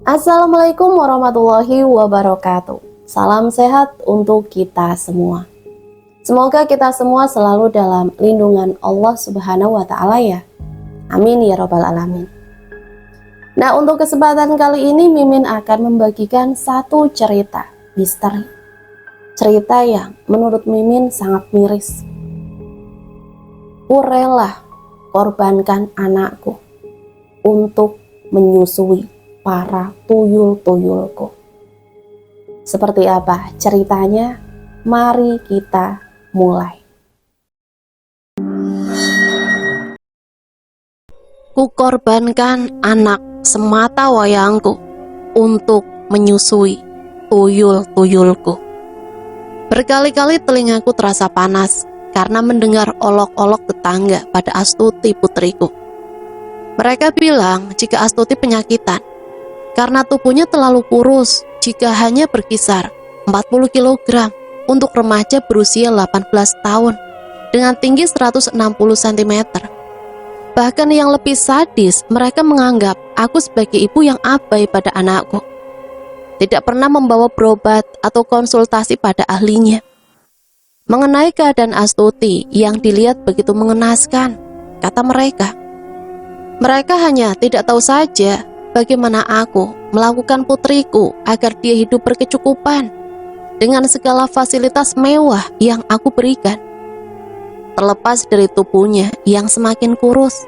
Assalamualaikum warahmatullahi wabarakatuh. Salam sehat untuk kita semua. Semoga kita semua selalu dalam lindungan Allah Subhanahu wa Ta'ala ya. Amin ya Rabbal 'Alamin. Nah, untuk kesempatan kali ini Mimin akan membagikan satu cerita misteri. Cerita yang menurut Mimin sangat miris. Ku rela korbankan anakku untuk menyusui para tuyul-tuyulku. Seperti apa ceritanya? Mari kita mulai. Kukorbankan anak semata wayangku untuk menyusui tuyul-tuyulku. Berkali-kali telingaku terasa panas karena mendengar olok-olok tetangga pada Astuti putriku. Mereka bilang jika Astuti penyakitan karena tubuhnya terlalu kurus jika hanya berkisar 40 kg untuk remaja berusia 18 tahun dengan tinggi 160 cm. Bahkan yang lebih sadis, mereka menganggap aku sebagai ibu yang abai pada anakku. Tidak pernah membawa berobat atau konsultasi pada ahlinya. Mengenai keadaan Astuti yang dilihat begitu mengenaskan, kata mereka. Mereka hanya tidak tahu saja bagaimana aku melakukan putriku agar dia hidup berkecukupan dengan segala fasilitas mewah yang aku berikan, terlepas dari tubuhnya yang semakin kurus.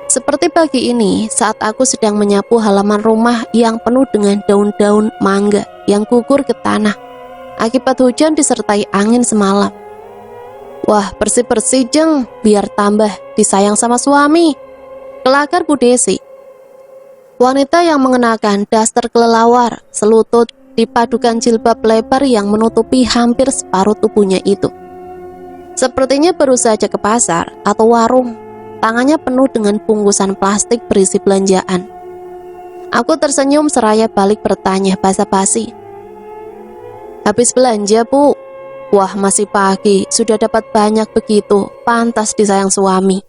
Seperti pagi ini saat aku sedang menyapu halaman rumah yang penuh dengan daun-daun mangga yang gugur ke tanah akibat hujan disertai angin semalam. Wah, bersih-bersih jeng, biar tambah disayang sama suami, kelakar Bu Desi. Wanita yang mengenakan daster kelelawar selutut dipadukan jilbab lebar yang menutupi hampir separuh tubuhnya itu. Sepertinya baru saja ke pasar atau warung, tangannya penuh dengan bungkusan plastik berisi belanjaan. Aku tersenyum seraya balik bertanya basa-basi. Habis belanja, Bu? Wah, masih pagi, sudah dapat banyak begitu, pantas disayang suami.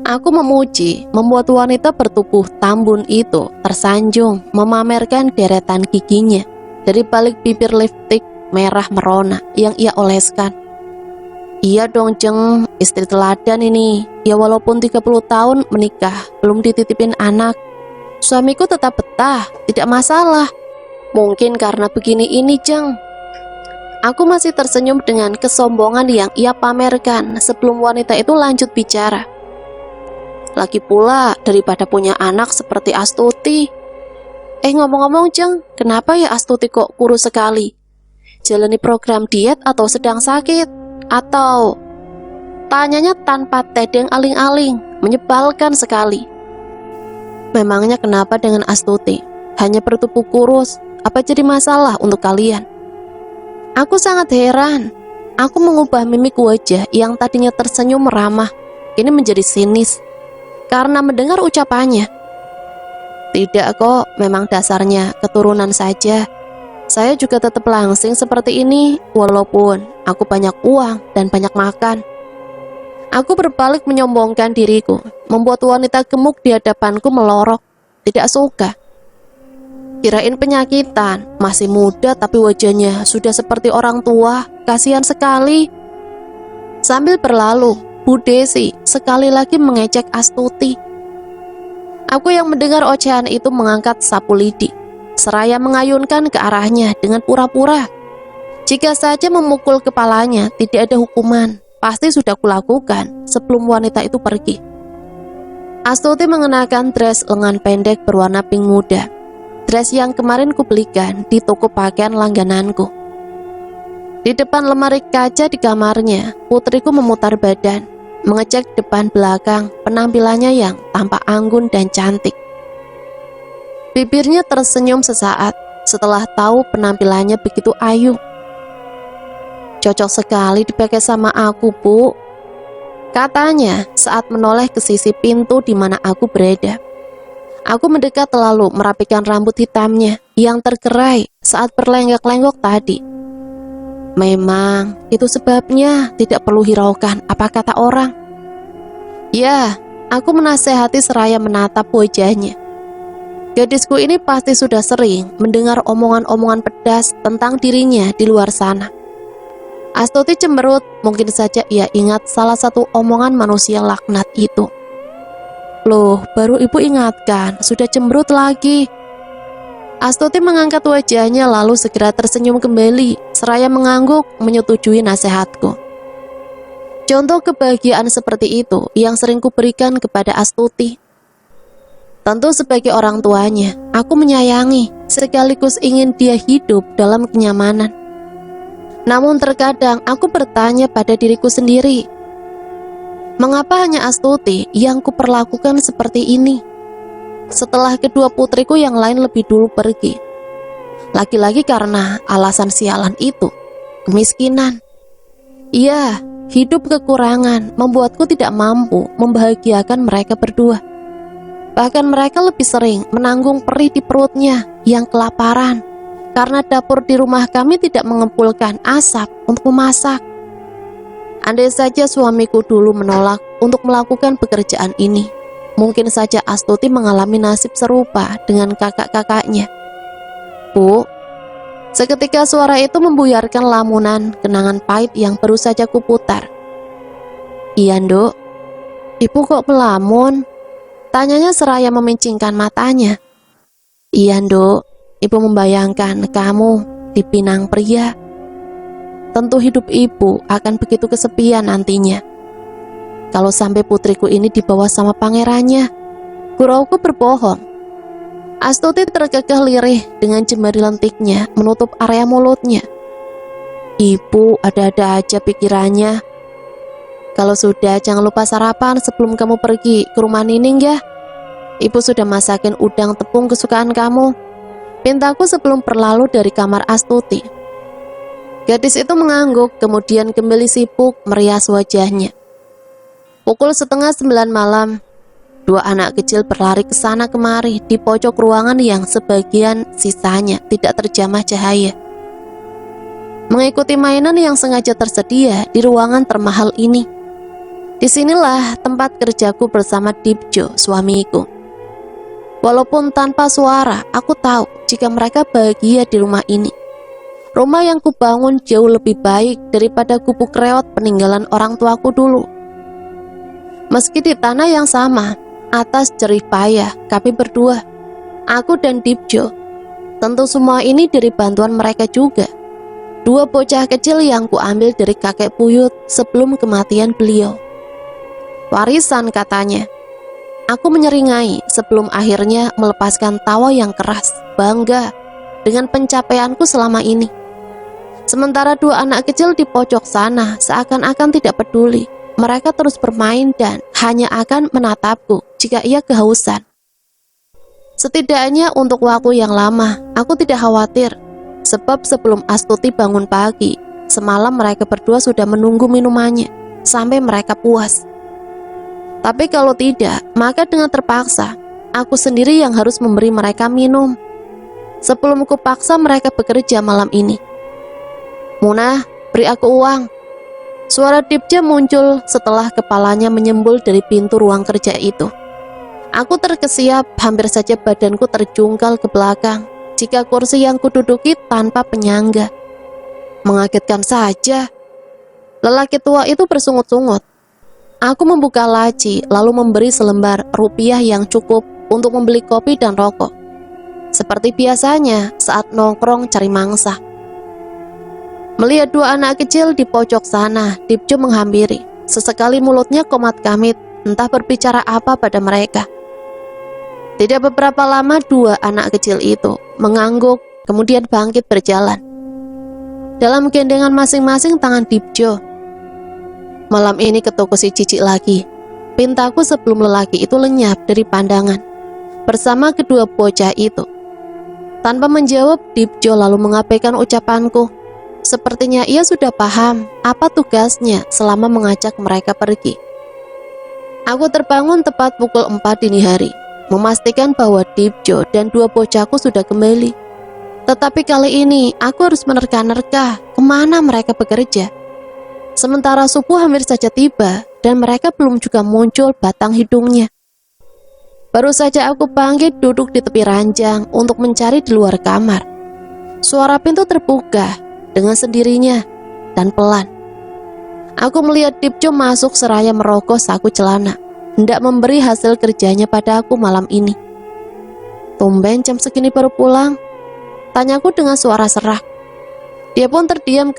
Aku memuji, membuat wanita bertubuh tambun itu tersanjung memamerkan deretan giginya dari balik bibir lipstik merah merona yang ia oleskan. Iya dong jeng, istri teladan ini. Ya walaupun 30 tahun menikah, belum dititipin anak, suamiku tetap betah, tidak masalah. Mungkin karena begini ini jeng. Aku masih tersenyum dengan kesombongan yang ia pamerkan sebelum wanita itu lanjut bicara. Lagi pula daripada punya anak seperti Astuti. Ngomong-ngomong jeng, kenapa ya Astuti kok kurus sekali? Jalani program diet atau sedang sakit? Atau... Tanyanya tanpa tedeng aling-aling, menyebalkan sekali. Memangnya kenapa dengan Astuti? Hanya bertubuh kurus, apa jadi masalah untuk kalian? Aku sangat heran. Aku mengubah mimik wajah yang tadinya tersenyum ramah, kini menjadi sinis karena mendengar ucapannya. Tidak kok, memang dasarnya keturunan saja. Saya juga tetap langsing seperti ini, walaupun aku banyak uang dan banyak makan. Aku berbalik menyombongkan diriku, membuat wanita gemuk di hadapanku melorok. Tidak suka. Kirain penyakitan, masih muda tapi wajahnya sudah seperti orang tua, kasihan sekali. Sambil berlalu, Bu Desi sekali lagi mengejek Astuti. Aku yang mendengar ocehan itu mengangkat sapu lidi, seraya mengayunkan ke arahnya dengan pura-pura. Jika saja memukul kepalanya tidak ada hukuman, pasti sudah kulakukan sebelum wanita itu pergi. Astuti mengenakan dress lengan pendek berwarna pink muda, dress yang kemarin kubelikan di toko pakaian langgananku. Di depan lemari kaca di kamarnya, putriku memutar badan, mengecek depan belakang penampilannya yang tampak anggun dan cantik. Bibirnya tersenyum sesaat setelah tahu penampilannya begitu ayu. Cocok sekali dipakai sama aku, Bu, katanya saat menoleh ke sisi pintu di mana aku berada. Aku mendekat lalu merapikan rambut hitamnya yang tergerai saat berlenggak-lenggok tadi. Memang itu sebabnya tidak perlu hiraukan apa kata orang. Ya, aku menasehati seraya menatap wajahnya. Gadisku ini pasti sudah sering mendengar omongan-omongan pedas tentang dirinya di luar sana. Astuti cemberut, mungkin saja ia ingat salah satu omongan manusia laknat itu. Loh, baru ibu ingatkan, sudah cemberut lagi. Astuti mengangkat wajahnya lalu segera tersenyum kembali, seraya mengangguk menyetujui nasihatku. Contoh kebahagiaan seperti itu yang sering kuberikan kepada Astuti. Tentu sebagai orang tuanya, aku menyayangi, sekaligus ingin dia hidup dalam kenyamanan. Namun terkadang aku bertanya pada diriku sendiri, mengapa hanya Astuti yang kuperlakukan seperti ini? Setelah kedua putriku yang lain lebih dulu pergi. Lagi-lagi karena alasan sialan itu, kemiskinan. Iya, hidup kekurangan membuatku tidak mampu membahagiakan mereka berdua. Bahkan mereka lebih sering menanggung perih di perutnya yang kelaparan karena dapur di rumah kami tidak mengepulkan asap untuk memasak. Andai saja suamiku dulu menolak untuk melakukan pekerjaan ini, mungkin saja Astuti mengalami nasib serupa dengan kakak-kakaknya. Bu, seketika suara itu membuyarkan lamunan kenangan pahit yang baru saja kuputar. Iya, Nduk. Ibu kok melamun? Tanyanya seraya memincingkan matanya. Iya, Nduk. Ibu membayangkan kamu dipinang pria. Tentu hidup ibu akan begitu kesepian nantinya. Kalau sampai putriku ini dibawa sama pangerannya, gurauku berbohong. Astuti terkekeh lirih dengan jemari lentiknya menutup area mulutnya. Ibu ada-ada aja pikirannya. Kalau sudah, jangan lupa sarapan sebelum kamu pergi ke rumah Nining ya. Ibu sudah masakin udang tepung kesukaan kamu, pintaku sebelum berlalu dari kamar Astuti. Gadis itu mengangguk, kemudian kembali sibuk merias wajahnya. Pukul 8:30 malam, dua anak kecil berlari ke sana kemari di pojok ruangan yang sebagian sisanya tidak terjamah cahaya, mengikuti mainan yang sengaja tersedia di ruangan termahal ini. Disinilah tempat kerjaku bersama Dipjo, suamiku. Walaupun tanpa suara, aku tahu jika mereka bahagia di rumah ini. Rumah yang kubangun jauh lebih baik daripada gubuk reot peninggalan orang tuaku dulu. Meski di tanah yang sama, atas jerih payah kami berdua, aku dan Dipjo. Tentu semua ini dari bantuan mereka juga. Dua bocah kecil yang kuambil dari kakek buyut sebelum kematian beliau. Warisan katanya. Aku menyeringai sebelum akhirnya melepaskan tawa yang keras, bangga dengan pencapaianku selama ini. Sementara dua anak kecil di pojok sana seakan-akan tidak peduli. Mereka terus bermain dan hanya akan menatapku jika ia kehausan. Setidaknya untuk waktu yang lama, aku tidak khawatir. Sebab sebelum Astuti bangun pagi, semalam mereka berdua sudah menunggu minumannya sampai mereka puas. Tapi kalau tidak, maka dengan terpaksa, aku sendiri yang harus memberi mereka minum. Sebelum kupaksa mereka bekerja malam ini. Munah, beri aku uang. Suara Dipja muncul setelah kepalanya menyembul dari pintu ruang kerja itu. Aku terkesiap, hampir saja badanku terjungkal ke belakang jika kursi yang kududuki tanpa penyangga. Mengagetkan saja. Lelaki tua itu bersungut-sungut. Aku membuka laci lalu memberi selembar rupiah yang cukup untuk membeli kopi dan rokok. Seperti biasanya saat nongkrong cari mangsa. Melihat dua anak kecil di pojok sana, Dipjo menghampiri. Sesekali mulutnya komat-kamit, entah berbicara apa pada mereka. Tidak beberapa lama dua anak kecil itu mengangguk, kemudian bangkit berjalan. Dalam gendengan masing-masing tangan Dipjo. Malam ini ke toko si Cici lagi. Pintaku sebelum lelaki itu lenyap dari pandangan bersama kedua bocah itu. Tanpa menjawab, Dipjo lalu mengabaikan ucapanku. Sepertinya ia sudah paham apa tugasnya selama mengajak mereka pergi. Aku terbangun tepat pukul 4 dini hari, memastikan bahwa Dipjo dan dua bocahku sudah kembali. Tetapi kali ini aku harus menerka-nerka kemana mereka bekerja. Sementara subuh hampir saja tiba dan mereka belum juga muncul batang hidungnya. Baru saja aku bangkit duduk di tepi ranjang untuk mencari di luar kamar. Suara pintu terbuka dengan sendirinya dan pelan. Aku melihat Dipjo masuk seraya merogoh saku celana, hendak memberi hasil kerjanya pada aku malam ini. "Tumben jam segini baru pulang?" tanyaku dengan suara serak. Dia pun terdiam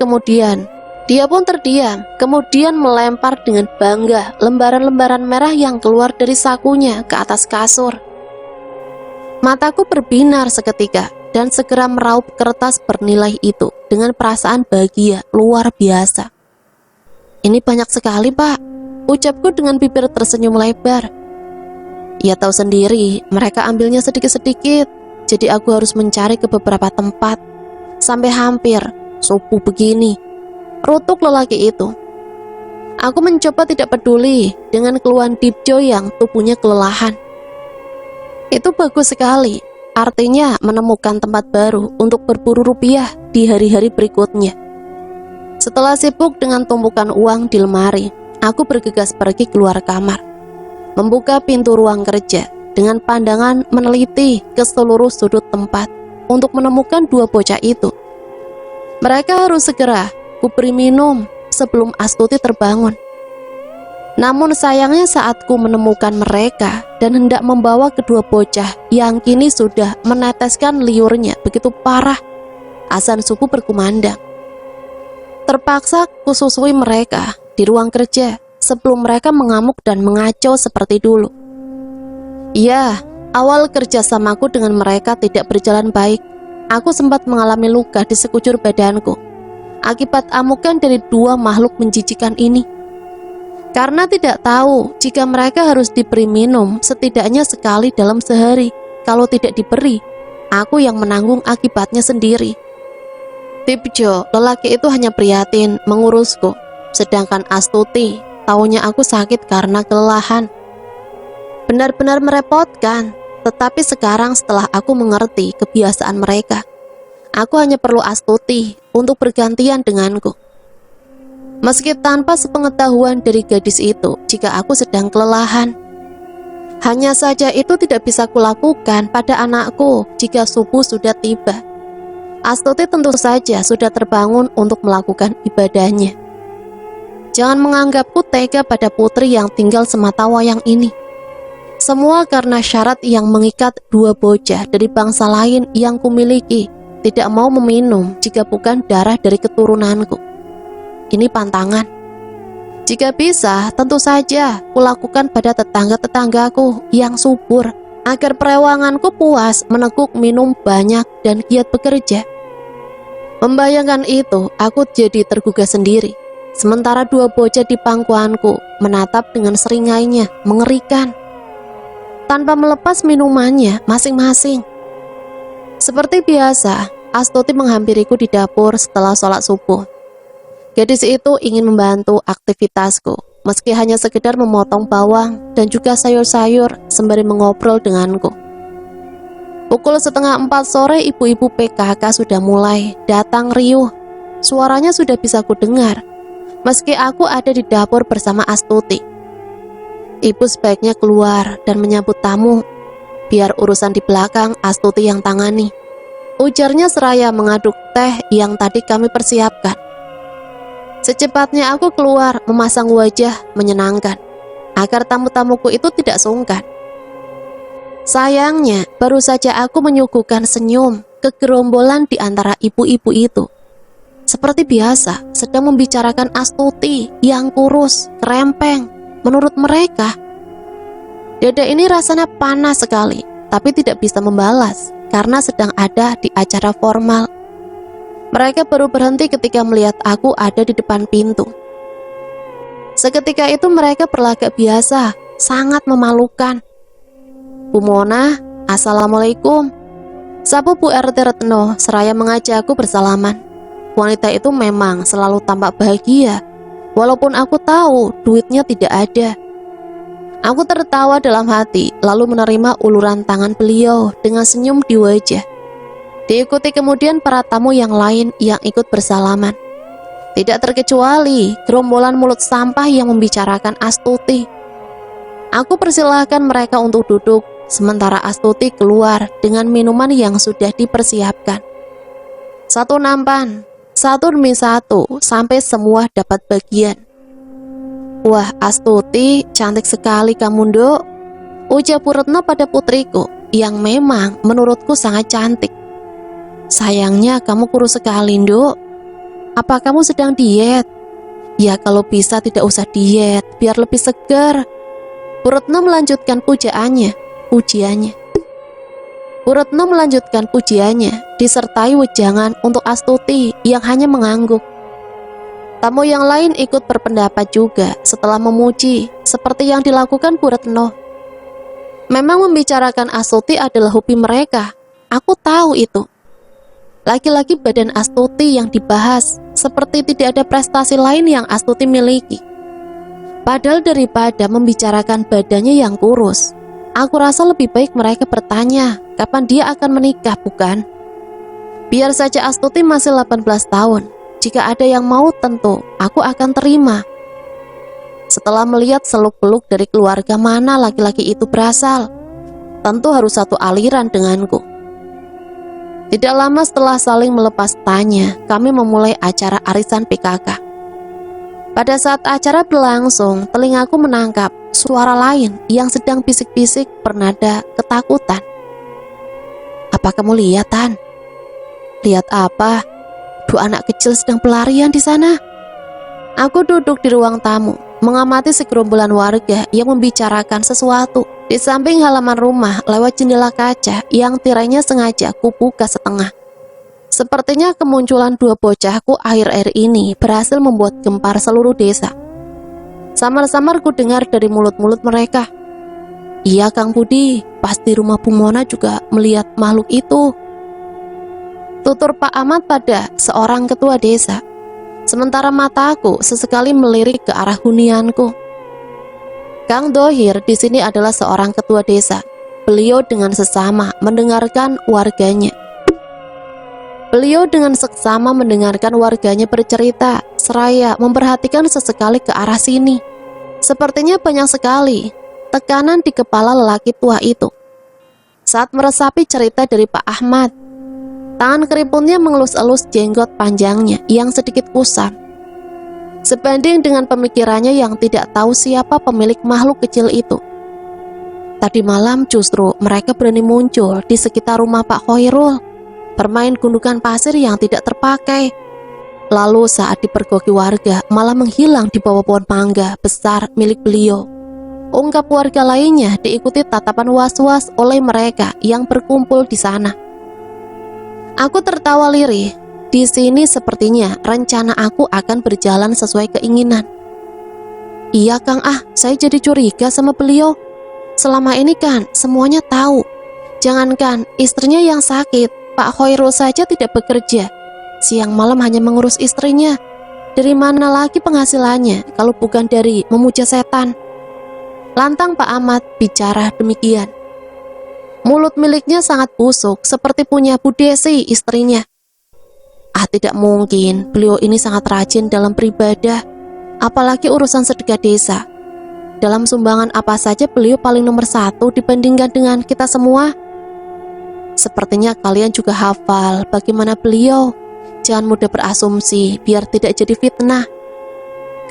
kemudian melempar dengan bangga lembaran-lembaran merah yang keluar dari sakunya ke atas kasur. Mataku berbinar seketika dan segera meraup kertas bernilai itu dengan perasaan bahagia luar biasa. "Ini banyak sekali, Pak," ucapku dengan bibir tersenyum lebar. "Ya tahu sendiri, mereka ambilnya sedikit-sedikit, jadi aku harus mencari ke beberapa tempat. Sampai hampir subuh begini," rutuk lelaki itu. Aku mencoba tidak peduli dengan keluhan Dipjo yang tubuhnya kelelahan. Itu bagus sekali, artinya menemukan tempat baru untuk berburu rupiah di hari-hari berikutnya. Setelah sibuk dengan tumpukan uang di lemari, aku bergegas pergi keluar kamar, membuka pintu ruang kerja dengan pandangan meneliti ke seluruh sudut tempat untuk menemukan dua bocah itu. Mereka harus segera kuberi minum sebelum Astuti terbangun. Namun sayangnya saat ku menemukan mereka dan hendak membawa kedua bocah yang kini sudah meneteskan liurnya begitu parah, azan subuh berkumandang. Terpaksa kususui mereka di ruang kerja sebelum mereka mengamuk dan mengacau seperti dulu. Ya, awal kerjasamaku dengan mereka tidak berjalan baik. Aku sempat mengalami luka di sekujur badanku akibat amukan dari dua makhluk menjijikan ini. Karena tidak tahu jika mereka harus diberi minum setidaknya sekali dalam sehari. Kalau tidak diberi, aku yang menanggung akibatnya sendiri. Dipjo, lelaki itu hanya prihatin mengurusku, sedangkan Astuti taunya aku sakit karena kelelahan. Benar-benar merepotkan, tetapi sekarang setelah aku mengerti kebiasaan mereka, aku hanya perlu Astuti untuk bergantian denganku. Meski tanpa sepengetahuan dari gadis itu jika aku sedang kelelahan. Hanya saja itu tidak bisa kulakukan pada anakku jika subuh sudah tiba. Astuti tentu saja sudah terbangun untuk melakukan ibadahnya. Jangan menganggapku tega pada putri yang tinggal semata wayang ini. Semua karena syarat yang mengikat dua bocah dari bangsa lain yang kumiliki tidak mau meminum jika bukan darah dari keturunanku. Ini pantangan. Jika bisa, tentu saja kulakukan pada tetangga-tetanggaku yang subur agar perewanganku puas meneguk minum banyak dan giat bekerja. Membayangkan itu, aku jadi tergugah sendiri. Sementara dua bocah di pangkuanku menatap dengan seringainya, mengerikan, tanpa melepas minumannya masing-masing. Seperti biasa, Astuti menghampiriku di dapur setelah sholat subuh. Gadis itu ingin membantu aktivitasku, meski hanya sekedar memotong bawang dan juga sayur-sayur sembari mengobrol denganku. Pukul 3:30 sore ibu-ibu PKK sudah mulai datang riuh. Suaranya sudah bisa kudengar, meski aku ada di dapur bersama Astuti. Ibu sebaiknya keluar dan menyambut tamu, biar urusan di belakang Astuti yang tangani, ujarnya seraya mengaduk teh yang tadi kami persiapkan. Secepatnya aku keluar memasang wajah menyenangkan, agar tamu-tamuku itu tidak sungkan. Sayangnya, baru saja aku menyuguhkan senyum ke gerombolan di antara ibu-ibu itu. Seperti biasa, sedang membicarakan Astuti yang kurus, kerempeng. Menurut mereka, dada ini rasanya panas sekali, tapi tidak bisa membalas karena sedang ada di acara formal. Mereka baru berhenti ketika melihat aku ada di depan pintu. Seketika itu mereka berlagak biasa, sangat memalukan. "Bu Mona, Assalamualaikum," sapu Bu RT Retno seraya mengajakku bersalaman. Wanita itu memang selalu tampak bahagia, walaupun aku tahu duitnya tidak ada. Aku tertawa dalam hati, lalu menerima uluran tangan beliau dengan senyum di wajah. Diikuti kemudian para tamu yang lain yang ikut bersalaman. Tidak terkecuali gerombolan mulut sampah yang membicarakan Astuti. Aku persilahkan mereka untuk duduk Sementara Astuti keluar dengan minuman yang sudah dipersiapkan. Satu nampan, satu demi satu, sampai semua dapat bagian. "Wah, Astuti, cantik sekali kamu, Nduk," ujar Bu Retno pada putriku yang memang menurutku sangat cantik. "Sayangnya kamu kurus sekali, Nduk. Apa kamu sedang diet?" "Ya kalau bisa tidak usah diet, biar lebih segar." Bu Retno melanjutkan pujiannya. Bu Retno melanjutkan pujiannya, disertai wejangan untuk Astuti yang hanya mengangguk. Tamu yang lain ikut berpendapat juga setelah memuji, seperti yang dilakukan Bu Retno. Memang membicarakan Astuti adalah hobi mereka, aku tahu itu. Lagi-lagi badan Astuti yang dibahas, seperti tidak ada prestasi lain yang Astuti miliki. Padahal daripada membicarakan badannya yang kurus, aku rasa lebih baik mereka bertanya kapan dia akan menikah, bukan? Biar saja Astuti masih 18 tahun. Jika ada yang mau, tentu aku akan terima. Setelah melihat seluk-beluk dari keluarga mana laki-laki itu berasal, tentu harus satu aliran denganku. Tidak lama setelah saling melepas tanya, kami memulai acara arisan PKK. Pada saat acara berlangsung, telingaku menangkap suara lain yang sedang bisik-bisik bernada ketakutan. "Apa kamu lihat, Tan?" "Lihat apa? Dua anak kecil sedang pelarian di sana." Aku duduk di ruang tamu, mengamati segerombolan warga yang membicarakan sesuatu di samping halaman rumah lewat jendela kaca yang tirainya sengaja kubuka setengah. Sepertinya kemunculan dua bocahku akhir-akhir ini berhasil membuat gempar seluruh desa. Samar-samar ku dengar dari mulut-mulut mereka, "Iya Kang Budi, pasti rumah Bu Mona juga melihat makhluk itu," tutur Pak Ahmad pada seorang ketua desa. Sementara mataku sesekali melirik ke arah hunianku. Kang Dohir di sini adalah seorang ketua desa. Beliau dengan seksama mendengarkan warganya. Bercerita, seraya memperhatikan sesekali ke arah sini. Sepertinya banyak sekali tekanan di kepala lelaki tua itu. Saat meresapi cerita dari Pak Ahmad, tangan keriputnya mengelus-elus jenggot panjangnya yang sedikit kusam. Sebanding dengan pemikirannya yang tidak tahu siapa pemilik makhluk kecil itu. Tadi malam justru mereka berani muncul di sekitar rumah Pak Khairul, bermain gundukan pasir yang tidak terpakai. Lalu saat dipergoki warga malah menghilang di bawah pohon mangga besar milik beliau. Ungkap warga lainnya diikuti tatapan was-was oleh mereka yang berkumpul di sana. Aku tertawa lirih. Di sini sepertinya rencana aku akan berjalan sesuai keinginan. "Iya Kang, saya jadi curiga sama beliau. Selama ini kan semuanya tahu. Jangankan istrinya yang sakit, Pak Khairul saja tidak bekerja. Siang malam hanya mengurus istrinya. Dari mana lagi penghasilannya kalau bukan dari memuja setan?" Lantang Pak Ahmad bicara demikian. Mulut miliknya sangat busuk seperti punya Bu Desi istrinya. Tidak mungkin, beliau ini sangat rajin dalam beribadah, apalagi urusan sedekah desa. Dalam sumbangan apa saja beliau paling nomor 1 dibandingkan dengan kita semua. Sepertinya kalian juga hafal bagaimana beliau. Jangan mudah berasumsi biar tidak jadi fitnah.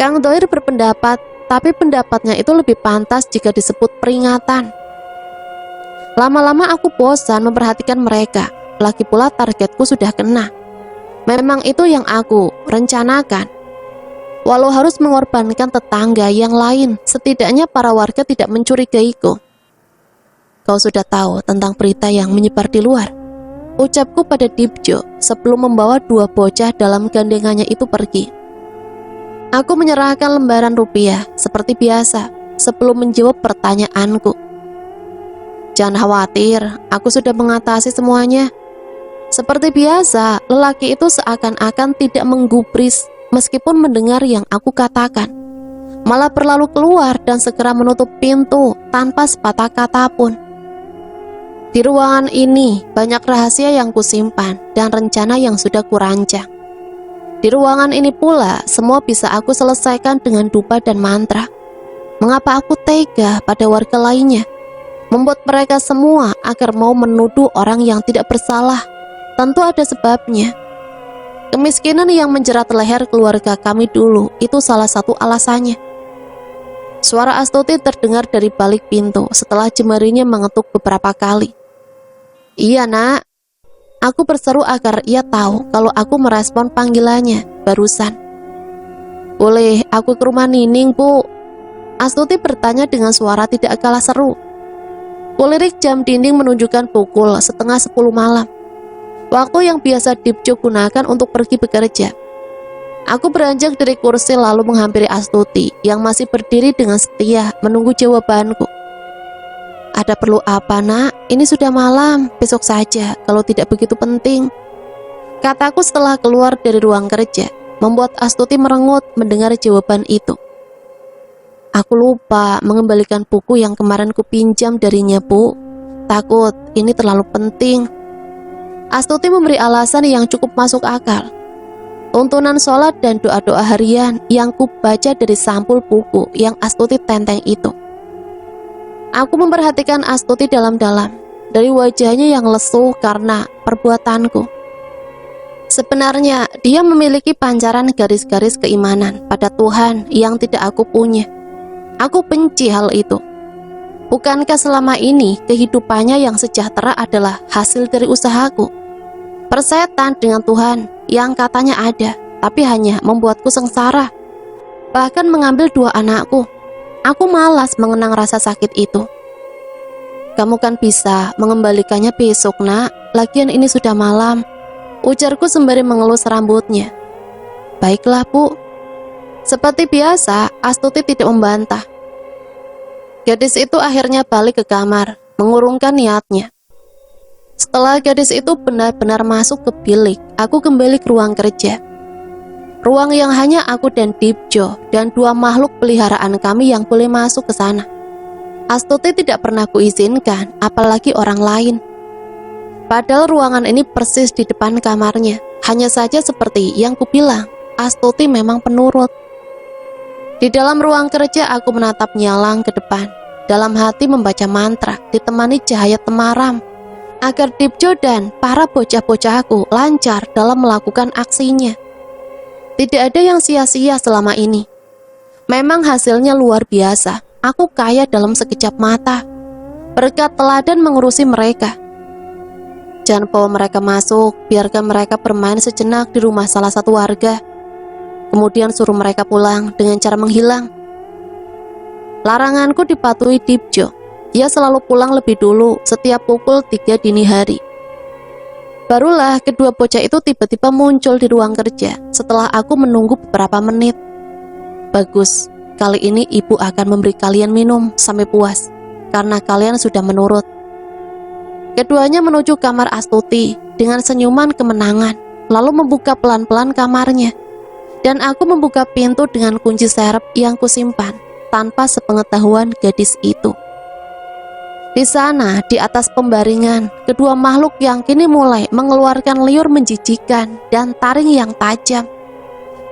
Kang Doir berpendapat, tapi pendapatnya itu lebih pantas jika disebut peringatan. Lama-lama aku bosan memperhatikan mereka. Lagi pula targetku sudah kena. Memang itu yang aku rencanakan. Walau harus mengorbankan tetangga yang lain, setidaknya para warga tidak mencurigaiku. "Kau sudah tahu tentang berita yang menyebar di luar?" ucapku pada Dibjo sebelum membawa dua bocah dalam gandengannya itu pergi. Aku menyerahkan lembaran rupiah seperti biasa sebelum menjawab pertanyaanku. "Jangan khawatir, aku sudah mengatasi semuanya." Seperti biasa, lelaki itu seakan-akan tidak menggubris meskipun mendengar yang aku katakan. Malah berlalu keluar dan segera menutup pintu tanpa sepatah kata pun. Di ruangan ini banyak rahasia yang kusimpan dan rencana yang sudah kurancang. Di ruangan ini pula semua bisa aku selesaikan dengan dupa dan mantra. Mengapa aku tega pada warga lainnya? membuat mereka semua agar mau menuduh orang yang tidak bersalah. Tentu ada sebabnya. Kemiskinan yang menjerat leher keluarga kami dulu itu salah satu alasannya. Suara Astuti terdengar dari balik pintu setelah jemarinya mengetuk beberapa kali. Iya nak, aku berseru agar ia tahu kalau aku merespon panggilannya barusan. Boleh aku ke rumah Nining, Bu? Astuti bertanya dengan suara tidak kalah seru. Kulirik jam dinding menunjukkan pukul 9:30 malam. Waktu yang biasa Dipjo gunakan untuk pergi bekerja. Aku beranjak dari kursi lalu menghampiri Astuti yang masih berdiri dengan setia menunggu jawabanku. Ada perlu apa nak? Ini sudah malam, besok saja kalau tidak begitu penting. Kataku setelah keluar dari ruang kerja, membuat Astuti merengut mendengar jawaban itu. Aku lupa mengembalikan buku yang kemarin kupinjam darinya, Bu. Takut ini terlalu penting. Astuti memberi alasan yang cukup masuk akal. Tuntunan sholat dan doa-doa harian yang kubaca dari sampul buku yang Astuti tenteng itu. Aku memperhatikan Astuti dalam-dalam dari wajahnya yang lesu karena perbuatanku. Sebenarnya dia memiliki pancaran garis-garis keimanan pada Tuhan yang tidak aku punya. Aku benci hal itu. Bukankah selama ini kehidupannya yang sejahtera adalah hasil dari usahaku? Persetan dengan Tuhan yang katanya ada, tapi hanya membuatku sengsara. Bahkan mengambil 2 anakku. Aku malas mengenang rasa sakit itu. Kamu kan bisa mengembalikannya besok nak, lagian ini sudah malam, ujarku sembari mengelus rambutnya. Baiklah Bu. Seperti biasa, Astuti tidak membantah. Gadis itu akhirnya balik ke kamar, mengurungkan niatnya. Setelah gadis itu benar-benar masuk ke bilik, aku kembali ke ruang kerja. Ruang yang hanya aku dan Dipjo dan 2 makhluk peliharaan kami yang boleh masuk ke sana. Astuti tidak pernah kuizinkan, apalagi orang lain. Padahal ruangan ini persis di depan kamarnya. Hanya saja seperti yang kubilang, Astuti memang penurut. Di dalam ruang kerja aku menatap nyalang ke depan, dalam hati membaca mantra ditemani cahaya temaram, agar Dipjo dan para bocah-bocahku lancar dalam melakukan aksinya. Tidak ada yang sia-sia selama ini. Memang hasilnya luar biasa. Aku kaya dalam sekejap mata, berkat teladan mengurusi mereka. Jangan bawa mereka masuk, biarkan mereka bermain sejenak di rumah salah satu warga. Kemudian suruh mereka pulang dengan cara menghilang. Laranganku dipatuhi Dipjo. Ia selalu pulang lebih dulu setiap pukul 3 dini hari. Barulah kedua bocah itu tiba-tiba muncul di ruang kerja setelah aku menunggu beberapa menit. Bagus, kali ini ibu akan memberi kalian minum sampai puas, karena kalian sudah menurut. Keduanya menuju kamar Astuti dengan senyuman kemenangan, lalu membuka pelan-pelan kamarnya. Dan aku membuka pintu dengan kunci serep yang kusimpan tanpa sepengetahuan gadis itu. Di sana, di atas pembaringan, kedua makhluk yang kini mulai mengeluarkan liur menjijikan dan taring yang tajam,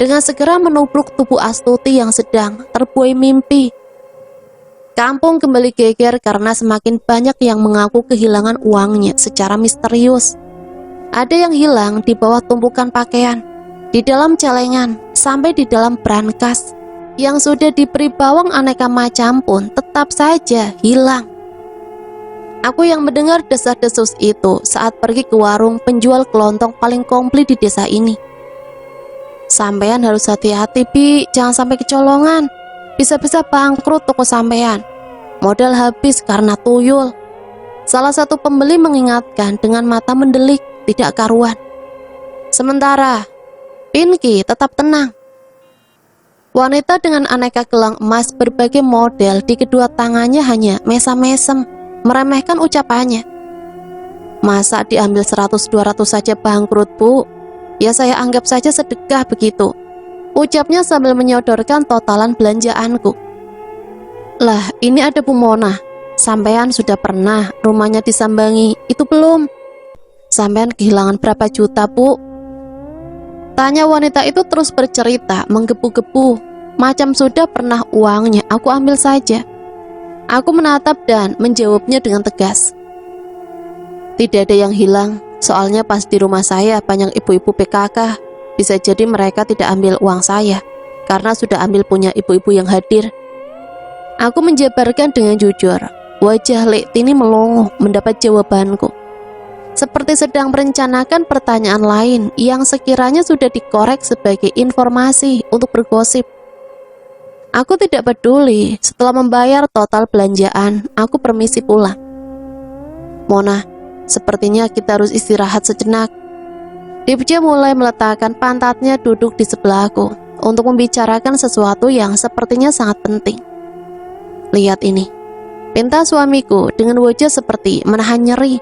dengan segera menubruk tubuh Astuti yang sedang terbuai mimpi. Kampung kembali geger karena semakin banyak yang mengaku kehilangan uangnya secara misterius. Ada yang hilang di bawah tumpukan pakaian, di dalam celengan, sampai di dalam brankas. Yang sudah diberi bawang aneka macam pun tetap saja hilang. Aku yang mendengar desas-desus itu saat pergi ke warung penjual kelontong paling komplit di desa ini. Sampean harus hati-hati, Bi, jangan sampai kecolongan. Bisa-bisa bangkrut toko sampean. Modal habis karena tuyul. Salah satu pembeli mengingatkan dengan mata mendelik, tidak karuan. Sementara Pinky tetap tenang. Wanita dengan aneka gelang emas berbagai model di kedua tangannya hanya mesam-mesem, meremehkan ucapannya. Masa diambil 100-200 saja bangkrut, Bu? Ya saya anggap saja sedekah begitu, ucapnya sambil menyodorkan totalan belanjaanku. Lah, ini ada Bu Mona. Sampean sudah pernah rumahnya disambangi, itu belum? Sampean kehilangan berapa juta, Bu? Tanya wanita itu terus bercerita, menggebu-gebu. Macam sudah pernah uangnya, aku ambil saja. Aku menatap dan menjawabnya dengan tegas. Tidak ada yang hilang, soalnya pas di rumah saya banyak ibu-ibu PKK. Bisa jadi mereka tidak ambil uang saya, karena sudah ambil punya ibu-ibu yang hadir. Aku menjabarkan dengan jujur. Wajah Lek Tini melongo mendapat jawabanku. Seperti sedang merencanakan pertanyaan lain yang sekiranya sudah dikorek sebagai informasi untuk bergosip. Aku tidak peduli. Setelah membayar total belanjaan, aku permisi pulang. Mona, sepertinya kita harus istirahat sejenak. Dipja mulai meletakkan pantatnya duduk di sebelahku untuk membicarakan sesuatu yang sepertinya sangat penting. Lihat ini, pinta suamiku dengan wajah seperti menahan nyeri.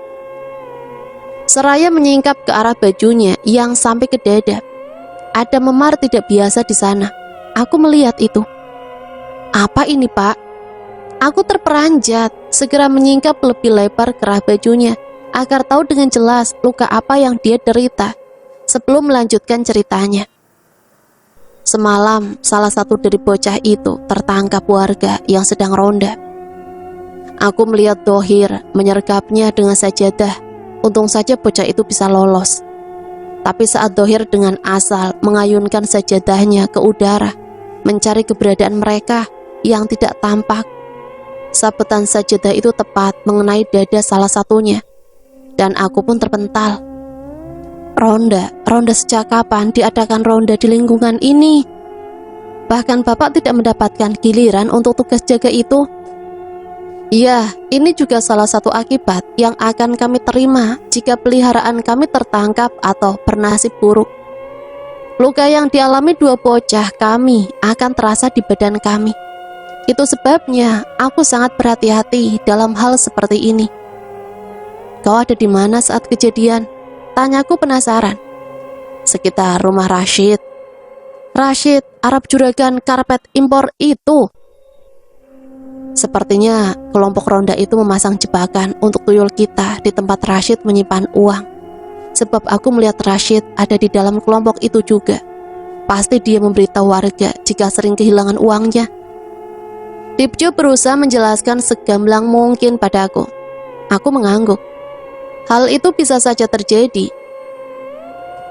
Seraya menyingkap ke arah bajunya yang sampai ke dada. Ada memar tidak biasa di sana. Aku melihat itu. Apa ini, Pak? Aku terperanjat, segera menyingkap lebih lebar kerah bajunya agar tahu dengan jelas luka apa yang dia derita sebelum melanjutkan ceritanya. Semalam, salah satu dari bocah itu tertangkap warga yang sedang ronda. Aku melihat Dohir menyergapnya dengan sajadah. Untung saja bocah itu bisa lolos. Tapi saat Dohir dengan asal mengayunkan sajadahnya ke udara, mencari keberadaan mereka yang tidak tampak, sabetan sajadah itu tepat mengenai dada salah satunya, dan aku pun terpental. Ronda sejak kapan diadakan ronda di lingkungan ini? Bahkan Bapak tidak mendapatkan giliran untuk tugas jaga itu. Ya, ini juga salah satu akibat yang akan kami terima jika peliharaan kami tertangkap atau bernasib buruk. Luka yang dialami dua bocah kami akan terasa di badan kami. Itu sebabnya aku sangat berhati-hati dalam hal seperti ini. Kau ada di mana saat kejadian? Tanyaku penasaran. Sekitar rumah Rashid. Rashid, Arab juragan karpet impor itu. Sepertinya kelompok ronda itu memasang jebakan untuk tuyul kita di tempat Rashid menyimpan uang. Sebab aku melihat Rashid ada di dalam kelompok itu juga. Pasti dia memberitahu warga jika sering kehilangan uangnya. Dipjo berusaha menjelaskan segamblang mungkin padaku. Aku mengangguk. Hal itu bisa saja terjadi.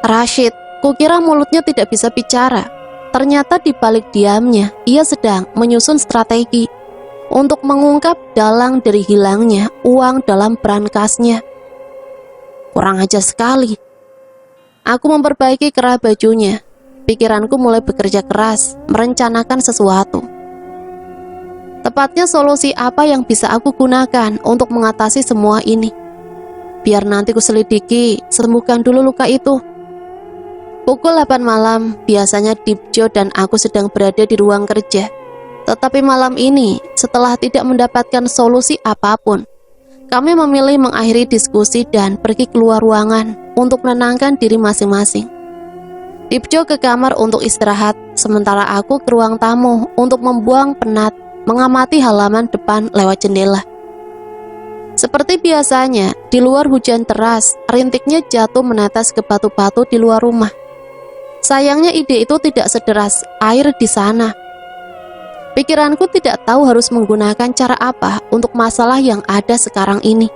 Rashid, kukira mulutnya tidak bisa bicara. Ternyata di balik diamnya, ia sedang menyusun strategi untuk mengungkap dalang dari hilangnya uang dalam brankasnya. Kurang ajar sekali. Aku memperbaiki kerah bajunya. Pikiranku mulai bekerja keras, merencanakan sesuatu. Tepatnya solusi apa yang bisa aku gunakan untuk mengatasi semua ini. Biar nanti ku selidiki, sembuhkan dulu luka itu. Pukul 8 malam, biasanya Dipjo dan aku sedang berada di ruang kerja. Tetapi malam ini, setelah tidak mendapatkan solusi apapun, kami memilih mengakhiri diskusi dan pergi keluar ruangan untuk menenangkan diri masing-masing. Dipjo ke kamar untuk istirahat, sementara aku ke ruang tamu untuk membuang penat, mengamati halaman depan lewat jendela. Seperti biasanya, di luar hujan deras, rintiknya jatuh menetes ke batu-batu di luar rumah. Sayangnya ide itu tidak sederas air di sana. Pikiranku tidak tahu harus menggunakan cara apa untuk masalah yang ada sekarang ini.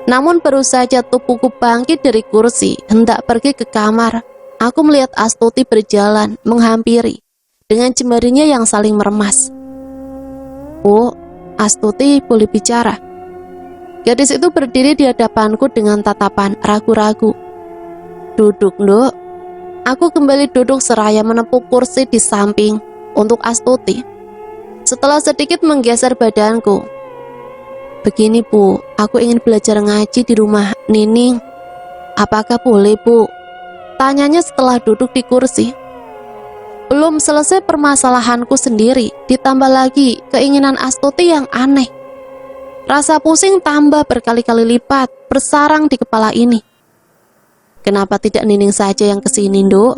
Namun baru saja tubuhku bangkit dari kursi, hendak pergi ke kamar, aku melihat Astuti berjalan menghampiri dengan jemarinya yang saling meremas. Oh, Astuti boleh bicara. Gadis itu berdiri di hadapanku dengan tatapan ragu-ragu. Duduk, Nduk. Aku kembali duduk seraya menepuk kursi di samping untuk Astuti. Setelah sedikit menggeser badanku. Begini, Bu, aku ingin belajar ngaji di rumah Nining. Apakah boleh, Bu? Tanyanya setelah duduk di kursi. Belum selesai permasalahanku sendiri, ditambah lagi keinginan Astuti yang aneh. Rasa pusing tambah berkali-kali lipat bersarang di kepala ini. Kenapa tidak Nining saja yang kesini, Nduk?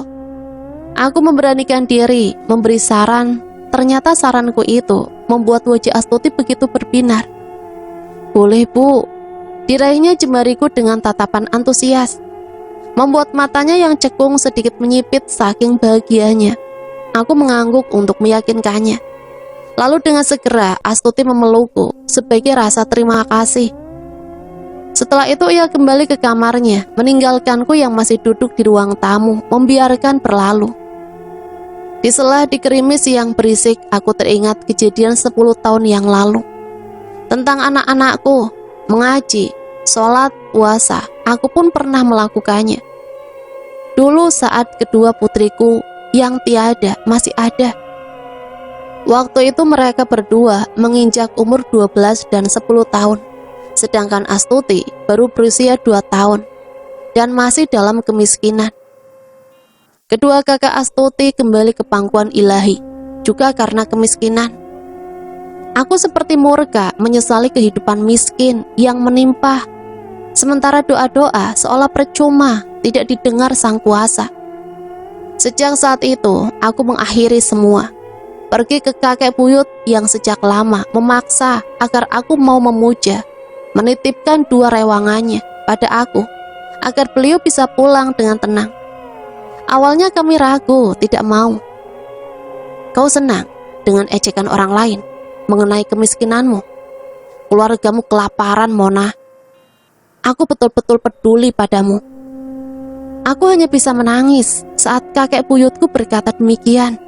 Aku memberanikan diri memberi saran. Ternyata saranku itu membuat wajah Astuti begitu berbinar. Boleh, Bu. Diraihnya jemariku dengan tatapan antusias, membuat matanya yang cekung sedikit menyipit saking bahagianya. Aku mengangguk untuk meyakinkannya. Lalu dengan segera Astuti memelukku sebagai rasa terima kasih. Setelah itu ia kembali ke kamarnya, meninggalkanku yang masih duduk di ruang tamu, membiarkan berlalu. Di sela dikerimis yang berisik, aku teringat kejadian 10 tahun yang lalu. Tentang anak-anakku, mengaji, sholat, puasa, aku pun pernah melakukannya. Dulu saat kedua putriku yang tiada masih ada. Waktu itu mereka berdua menginjak umur 12 dan 10 tahun. Sedangkan Astuti baru berusia 2 tahun dan masih dalam kemiskinan. Kedua kakak Astuti kembali ke pangkuan ilahi, juga karena kemiskinan. Aku seperti murka menyesali kehidupan miskin yang menimpa. Sementara doa-doa seolah percuma, tidak didengar Sang Kuasa. Sejak saat itu, aku mengakhiri semua. Pergi ke kakek buyut yang sejak lama memaksa agar aku mau memuja, menitipkan 2 rewangannya pada aku, agar beliau bisa pulang dengan tenang. Awalnya kami ragu, tidak mau. Kau senang dengan ejekan orang lain mengenai kemiskinanmu, keluargamu kelaparan, Mona. Aku betul-betul peduli padamu. Aku hanya bisa menangis saat kakek buyutku berkata demikian.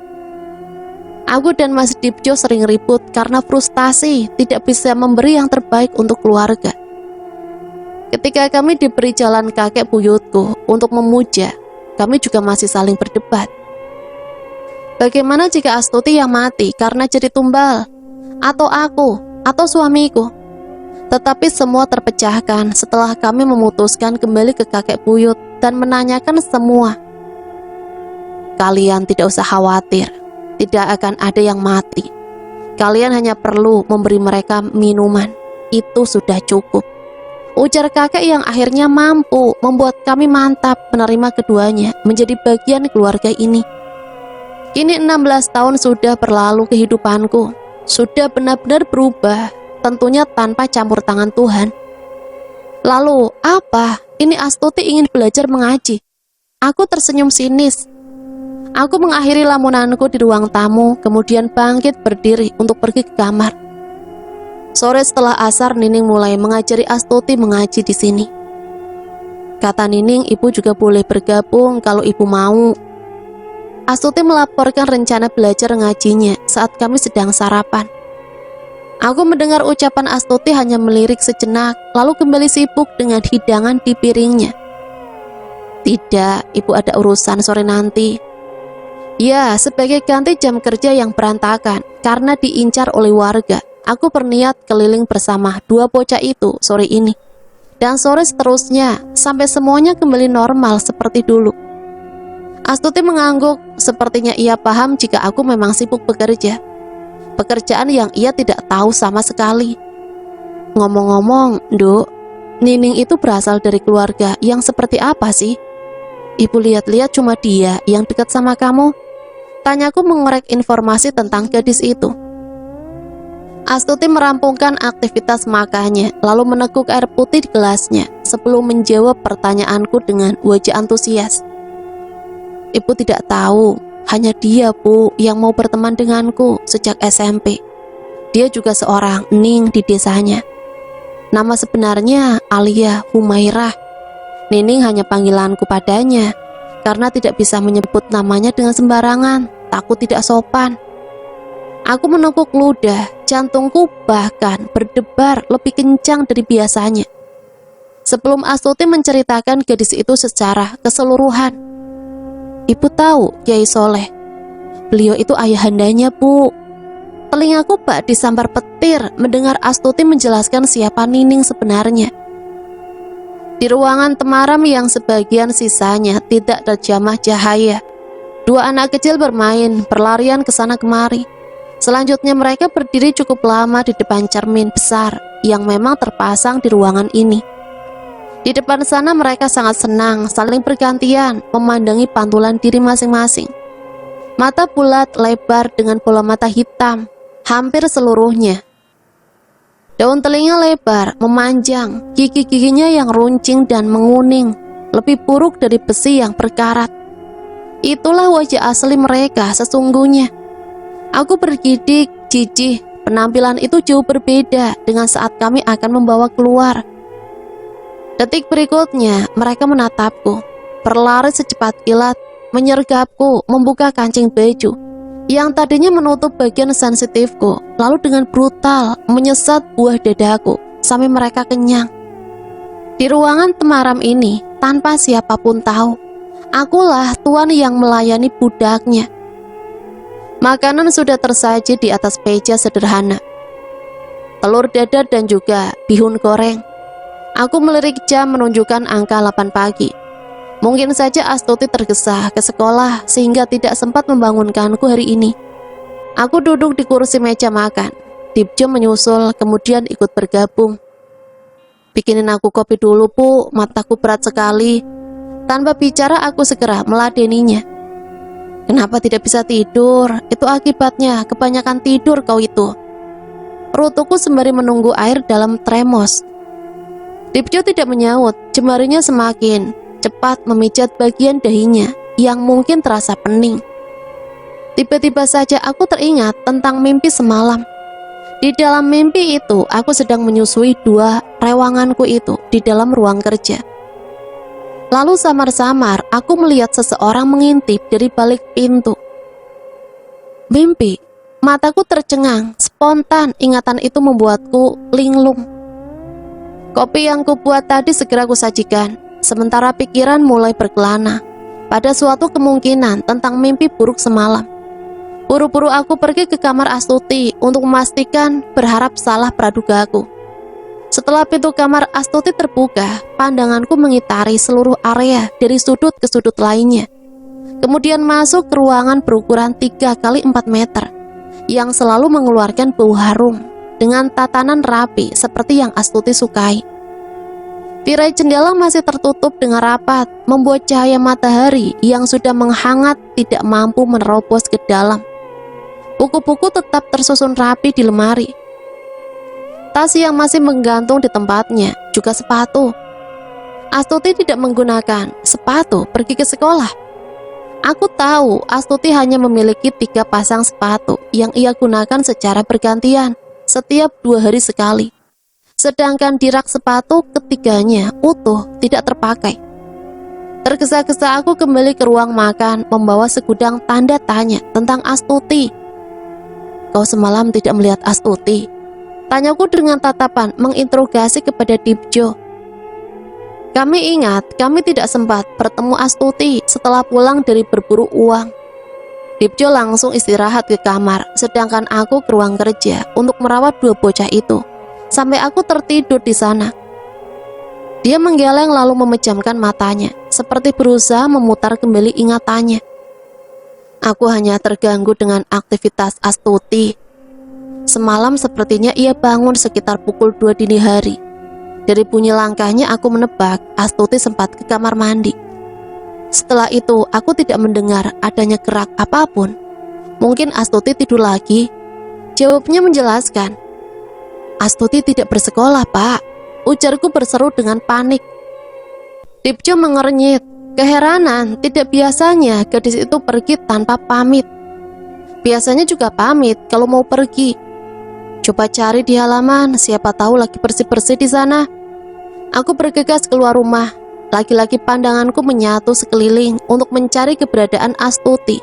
Aku dan Mas Dipjo sering ribut karena frustasi tidak bisa memberi yang terbaik untuk keluarga. Ketika kami diberi jalan kakek buyutku untuk memuja, kami juga masih saling berdebat. Bagaimana jika Astuti yang mati karena jadi tumbal? Atau aku? Atau suamiku? Tetapi semua terpecahkan setelah kami memutuskan kembali ke kakek buyut dan menanyakan semua. Kalian tidak usah khawatir, tidak akan ada yang mati. Kalian hanya perlu memberi mereka minuman, itu sudah cukup, ujar kakek yang akhirnya mampu membuat kami mantap menerima keduanya menjadi bagian keluarga ini. Kini 16 tahun sudah berlalu, kehidupanku sudah benar-benar berubah, tentunya tanpa campur tangan Tuhan. Lalu apa? Ini Astuti ingin belajar mengaji. Aku tersenyum sinis. Aku mengakhiri lamunanku di ruang tamu, kemudian bangkit berdiri untuk pergi ke kamar. Sore setelah asar, Nining mulai mengajari Astuti mengaji di sini. Kata Nining, ibu juga boleh bergabung kalau ibu mau. Astuti melaporkan rencana belajar ngajinya saat kami sedang sarapan. Aku mendengar ucapan Astuti hanya melirik sejenak, lalu kembali sibuk dengan hidangan di piringnya. Tidak, ibu ada urusan sore nanti. Ya, sebagai ganti jam kerja yang berantakan karena diincar oleh warga, aku berniat keliling bersama 2 bocah itu sore ini. Dan sore seterusnya, sampai semuanya kembali normal seperti dulu. Astuti mengangguk, sepertinya ia paham jika aku memang sibuk bekerja. Pekerjaan yang ia tidak tahu sama sekali. Ngomong-ngomong, Nduk, Nining itu berasal dari keluarga yang seperti apa sih? Ibu lihat-lihat cuma dia yang dekat sama kamu. Tanyaku mengorek informasi tentang gadis itu. Astuti merampungkan aktivitas makannya, lalu meneguk air putih di gelasnya sebelum menjawab pertanyaanku dengan wajah antusias. Ibu tidak tahu, hanya dia, Bu, yang mau berteman denganku sejak SMP. Dia juga seorang Ning di desanya. Nama sebenarnya Alia Humairah. Nining hanya panggilanku padanya karena tidak bisa menyebut namanya dengan sembarangan, takut tidak sopan. Aku menekuk ludah, jantungku bahkan berdebar lebih kencang dari biasanya. Sebelum Astuti menceritakan gadis itu secara keseluruhan. Ibu tahu Kiai Soleh, beliau itu ayahandanya, Bu. Telingaku bak disambar petir mendengar Astuti menjelaskan siapa Nining sebenarnya. Di ruangan temaram yang sebagian sisanya tidak terjamah cahaya, 2 anak kecil bermain, berlarian ke sana kemari. Selanjutnya mereka berdiri cukup lama di depan cermin besar yang memang terpasang di ruangan ini. Di depan sana mereka sangat senang, saling bergantian memandangi pantulan diri masing-masing. Mata bulat lebar dengan bola mata hitam, hampir seluruhnya. Daun telinga lebar, memanjang, gigi-giginya yang runcing dan menguning, lebih buruk dari besi yang berkarat. Itulah wajah asli mereka sesungguhnya. Aku bergidik Jijih, penampilan itu jauh berbeda dengan saat kami akan membawa keluar. Detik berikutnya, mereka menatapku, berlari secepat kilat, menyergapku, membuka kancing baju yang tadinya menutup bagian sensitifku, lalu dengan brutal menyesat buah dadaku sampai mereka kenyang. Di ruangan temaram ini, tanpa siapapun tahu, akulah tuan yang melayani budaknya. Makanan sudah tersaji di atas meja sederhana. Telur dadar dan juga bihun goreng. Aku melirik jam menunjukkan angka 8 pagi. Mungkin saja Astuti tergesa ke sekolah sehingga tidak sempat membangunkanku hari ini. Aku duduk di kursi meja makan. Dipjo menyusul kemudian ikut bergabung. Bikinin aku kopi dulu, Bu, mataku berat sekali. Tanpa bicara aku segera meladeninya. Kenapa tidak bisa tidur? Itu akibatnya kebanyakan tidur kau itu. Perutuku sembari menunggu air dalam termos. Dipjo tidak menyaut, jemarinya semakin cepat memijat bagian dahinya yang mungkin terasa pening. Tiba-tiba saja aku teringat tentang mimpi semalam. Di dalam mimpi itu, aku sedang menyusui 2 rewanganku itu di dalam ruang kerja. Lalu samar-samar aku melihat seseorang mengintip dari balik pintu. Mimpi, mataku tercengang, spontan ingatan itu membuatku linglung. Kopi yang kubuat tadi segera kusajikan, sementara pikiran mulai berkelana pada suatu kemungkinan tentang mimpi buruk semalam. Buru-buru aku pergi ke kamar Astuti untuk memastikan, berharap salah pradugaku. Setelah pintu kamar Astuti terbuka, pandanganku mengitari seluruh area dari sudut ke sudut lainnya. Kemudian masuk ke ruangan berukuran 3 kali 4 meter yang selalu mengeluarkan bau harum dengan tatanan rapi seperti yang Astuti sukai. Tirai jendela masih tertutup dengan rapat, membuat cahaya matahari yang sudah menghangat tidak mampu menerobos ke dalam. Buku-buku tetap tersusun rapi di lemari. Tas yang masih menggantung di tempatnya, juga sepatu. Astuti tidak menggunakan sepatu pergi ke sekolah. Aku tahu Astuti hanya memiliki 3 pasang sepatu yang ia gunakan secara bergantian setiap 2 hari sekali. Sedangkan di rak sepatu ketiganya utuh, tidak terpakai. Tergesa-gesa aku kembali ke ruang makan membawa segudang tanda tanya tentang Astuti. Kau semalam tidak melihat Astuti? Tanyaku dengan tatapan menginterogasi kepada Dipjo. Kami ingat kami tidak sempat bertemu Astuti setelah pulang dari berburu uang. Dipjo langsung istirahat ke kamar, sedangkan aku ke ruang kerja untuk merawat 2 bocah itu sampai aku tertidur di sana. Dia menggeleng lalu memejamkan matanya, seperti berusaha memutar kembali ingatannya. Aku hanya terganggu dengan aktivitas Astuti. Semalam sepertinya ia bangun sekitar pukul 2 dini hari. Dari bunyi langkahnya aku menebak Astuti sempat ke kamar mandi. Setelah itu aku tidak mendengar adanya gerak apapun. Mungkin Astuti tidur lagi. Jawabnya menjelaskan, Astuti tidak bersekolah, Pak. Ujarku berseru dengan panik. Dipjo mengernyit. Keheranan, tidak biasanya gadis itu pergi tanpa pamit. Biasanya juga pamit kalau mau pergi. Coba cari di halaman, siapa tahu lagi bersih-bersih di sana. Aku bergegas keluar rumah. Lagi-lagi pandanganku menyatu sekeliling untuk mencari keberadaan Astuti.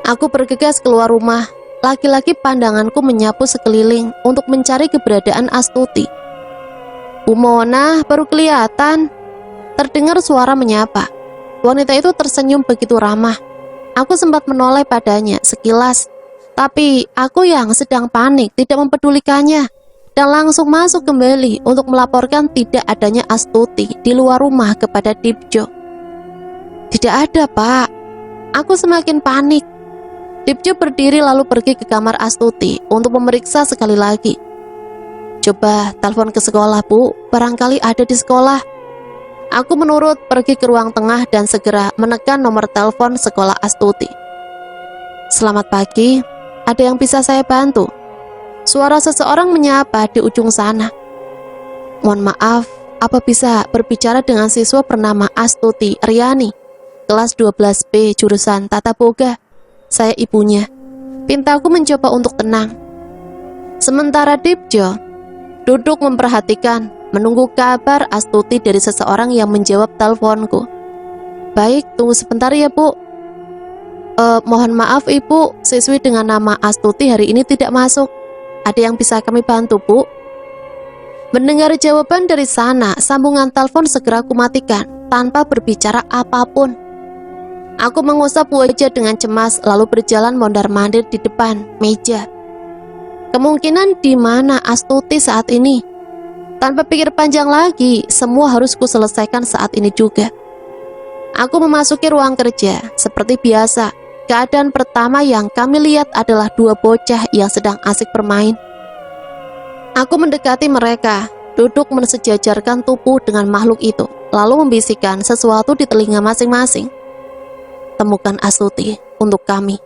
Aku bergegas keluar rumah. Lagi-lagi pandanganku menyapu sekeliling untuk mencari keberadaan Astuti. Bu Mona, baru kelihatan. Terdengar suara menyapa. Wanita itu tersenyum begitu ramah. Aku sempat menoleh padanya sekilas, tapi aku yang sedang panik tidak mempedulikannya dan langsung masuk kembali untuk melaporkan tidak adanya Astuti di luar rumah kepada Dipjo. Tidak ada, Pak. Aku semakin panik. Dipjo berdiri lalu pergi ke kamar Astuti untuk memeriksa sekali lagi. Coba telepon ke sekolah, Bu. Barangkali ada di sekolah. Aku menurut, pergi ke ruang tengah dan segera menekan nomor telepon sekolah Astuti. Selamat pagi, ada yang bisa saya bantu? Suara seseorang menyapa di ujung sana. Mohon maaf, apa bisa berbicara dengan siswa bernama Astuti Riani, kelas 12B jurusan Tata Boga? Saya ibunya. Pintaku mencoba untuk tenang. Sementara Dipjo duduk memperhatikan, menunggu kabar Astuti dari seseorang yang menjawab teleponku. Baik, tunggu sebentar ya Bu. Mohon maaf Ibu, siswi dengan nama Astuti hari ini tidak masuk. Ada yang bisa kami bantu Bu? Mendengar jawaban dari sana, sambungan telepon segera kumatikan tanpa berbicara apapun. Aku mengusap wajah dengan cemas lalu berjalan mondar-mandir di depan meja. Kemungkinan di mana Astuti saat ini? Tanpa pikir panjang lagi, semua harus kuselesaikan saat ini juga. Aku memasuki ruang kerja. Seperti biasa, keadaan pertama yang kami lihat adalah dua bocah yang sedang asik bermain. Aku mendekati mereka, duduk mensejajarkan tubuh dengan makhluk itu, lalu membisikkan sesuatu di telinga masing-masing. Temukan Astuti untuk kami.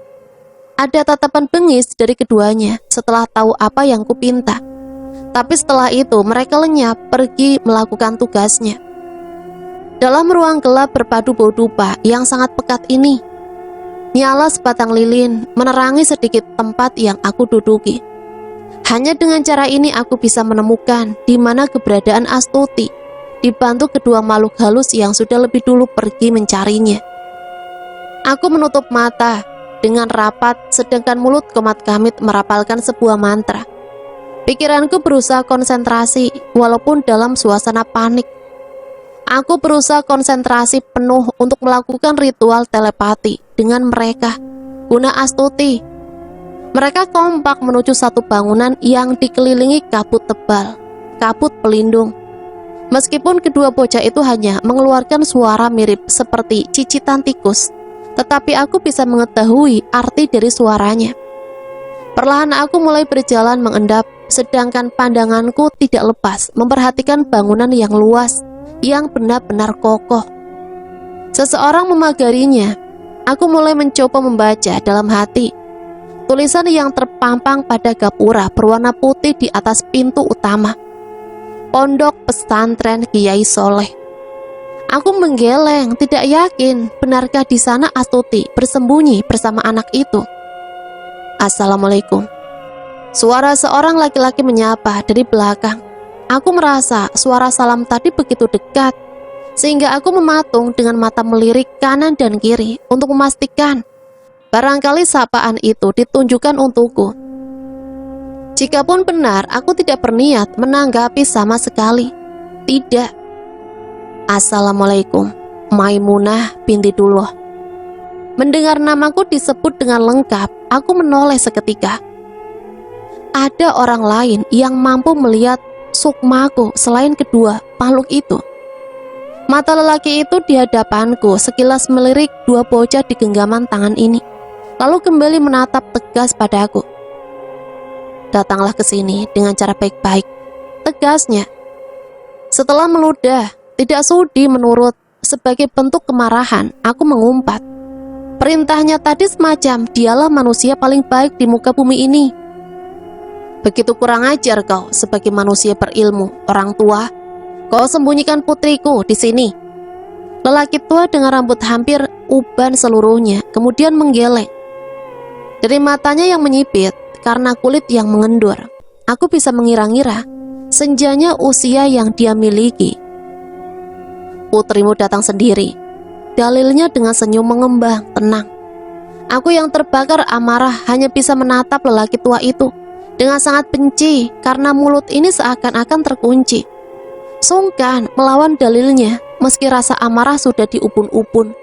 Ada tatapan bengis dari keduanya setelah tahu apa yang kupinta. Tapi setelah itu mereka lenyap pergi melakukan tugasnya. Dalam ruang gelap berpadu bau dupa yang sangat pekat ini, nyala sebatang lilin menerangi sedikit tempat yang aku duduki. Hanya dengan cara ini aku bisa menemukan di mana keberadaan Astuti, dibantu kedua makhluk halus yang sudah lebih dulu pergi mencarinya. Aku menutup mata dengan rapat, sedangkan mulut komat kamit merapalkan sebuah mantra. Pikiranku berusaha konsentrasi walaupun dalam suasana panik. Aku berusaha konsentrasi penuh untuk melakukan ritual telepati dengan mereka, guna Astuti. Mereka kompak menuju satu bangunan yang dikelilingi kabut tebal, kabut pelindung. Meskipun kedua bocah itu hanya mengeluarkan suara mirip seperti cicitan tikus, tetapi aku bisa mengetahui arti dari suaranya. Perlahan aku mulai berjalan mengendap, sedangkan pandanganku tidak lepas memperhatikan bangunan yang luas, yang benar-benar kokoh. Seseorang memagarinya. Aku mulai mencoba membaca dalam hati. Tulisan yang terpampang pada gapura berwarna putih di atas pintu utama. Pondok Pesantren Kiai Soleh. Aku menggeleng, tidak yakin benarkah di sana Astuti bersembunyi bersama anak itu. Assalamualaikum. Suara seorang laki-laki menyapa dari belakang. Aku merasa suara salam tadi begitu dekat, sehingga aku mematung dengan mata melirik kanan dan kiri untuk memastikan barangkali sapaan itu ditunjukkan untukku. Jikapun benar, aku tidak berniat menanggapi sama sekali. Tidak. Assalamualaikum, Maimunah binti Dullah. Mendengar namaku disebut dengan lengkap, aku menoleh seketika. Ada orang lain yang mampu melihat sukmaku selain kedua makhluk itu. Mata lelaki itu di hadapanku sekilas melirik dua bocah di genggaman tangan ini, lalu kembali menatap tegas padaku. Datanglah ke sini dengan cara baik-baik, tegasnya. Setelah meludah, tidak sudi menurut, sebagai bentuk kemarahan, aku mengumpat. Perintahnya tadi semacam dialah manusia paling baik di muka bumi ini. Begitu kurang ajar kau sebagai manusia berilmu, orang tua. Kau sembunyikan putriku di sini. Lelaki tua dengan rambut hampir uban seluruhnya, kemudian menggeleng. Dari matanya yang menyipit karena kulit yang mengendur, aku bisa mengira-ngira senjanya usia yang dia miliki. Putrimu datang sendiri, dalilnya dengan senyum mengembang, tenang. Aku yang terbakar amarah hanya bisa menatap lelaki tua itu dengan sangat benci karena mulut ini seakan-akan terkunci. Sungkan melawan dalilnya meski rasa amarah sudah diupun-upun.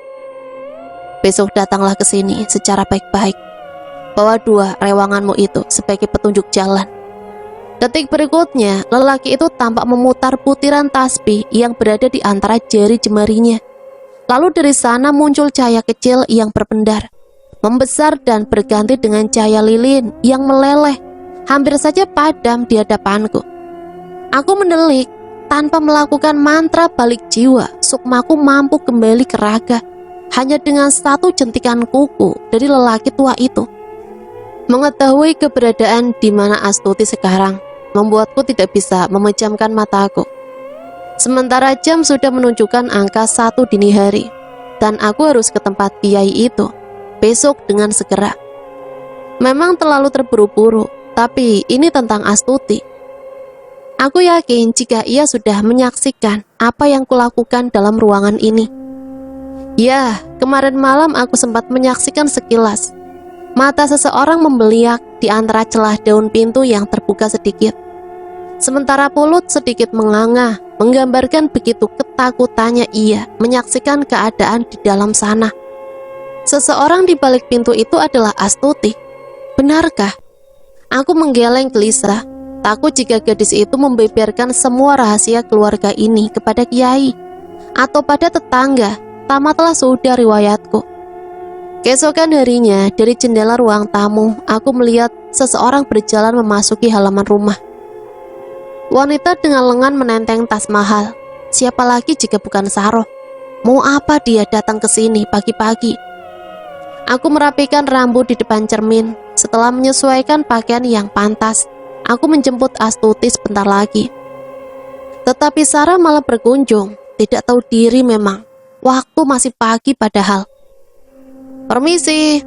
Besok datanglah ke sini secara baik-baik. Bawa dua rewanganmu itu sebagai petunjuk jalan. Detik berikutnya, lelaki itu tampak memutar butiran tasbih yang berada di antara jari jemarinya. Lalu dari sana muncul cahaya kecil yang berpendar, membesar dan berganti dengan cahaya lilin yang meleleh, hampir saja padam di hadapanku. Aku mendelik, tanpa melakukan mantra balik jiwa, sukmaku mampu kembali ke raga, hanya dengan satu jentikan kuku dari lelaki tua itu. Mengetahui keberadaan di mana Astuti sekarang membuatku tidak bisa memejamkan mataku. Sementara jam sudah menunjukkan angka 1 dini hari, dan aku harus ke tempat kiai itu besok dengan segera. Memang terlalu terburu-buru, tapi ini tentang Astuti. Aku yakin jika ia sudah menyaksikan apa yang kulakukan dalam ruangan ini. Ya, kemarin malam aku sempat menyaksikan sekilas. Mata seseorang membeliak di antara celah daun pintu yang terbuka sedikit. Sementara mulut sedikit menganga, menggambarkan begitu ketakutannya ia menyaksikan keadaan di dalam sana. Seseorang di balik pintu itu adalah Astuti. Benarkah? Aku menggeleng gelisah, takut jika gadis itu membeberkan semua rahasia keluarga ini kepada kiai atau pada tetangga. Tamatlah sudah riwayatku. Keesokan harinya, dari jendela ruang tamu, aku melihat seseorang berjalan memasuki halaman rumah. Wanita dengan lengan menenteng tas mahal. Siapa lagi jika bukan Saroh? Mau apa dia datang ke sini pagi-pagi? Aku merapikan rambut di depan cermin. Setelah menyesuaikan pakaian yang pantas, aku menjemput Astuti sebentar lagi. Tetapi Sarah malah berkunjung. Tidak tahu diri memang. Waktu masih pagi padahal. Permisi.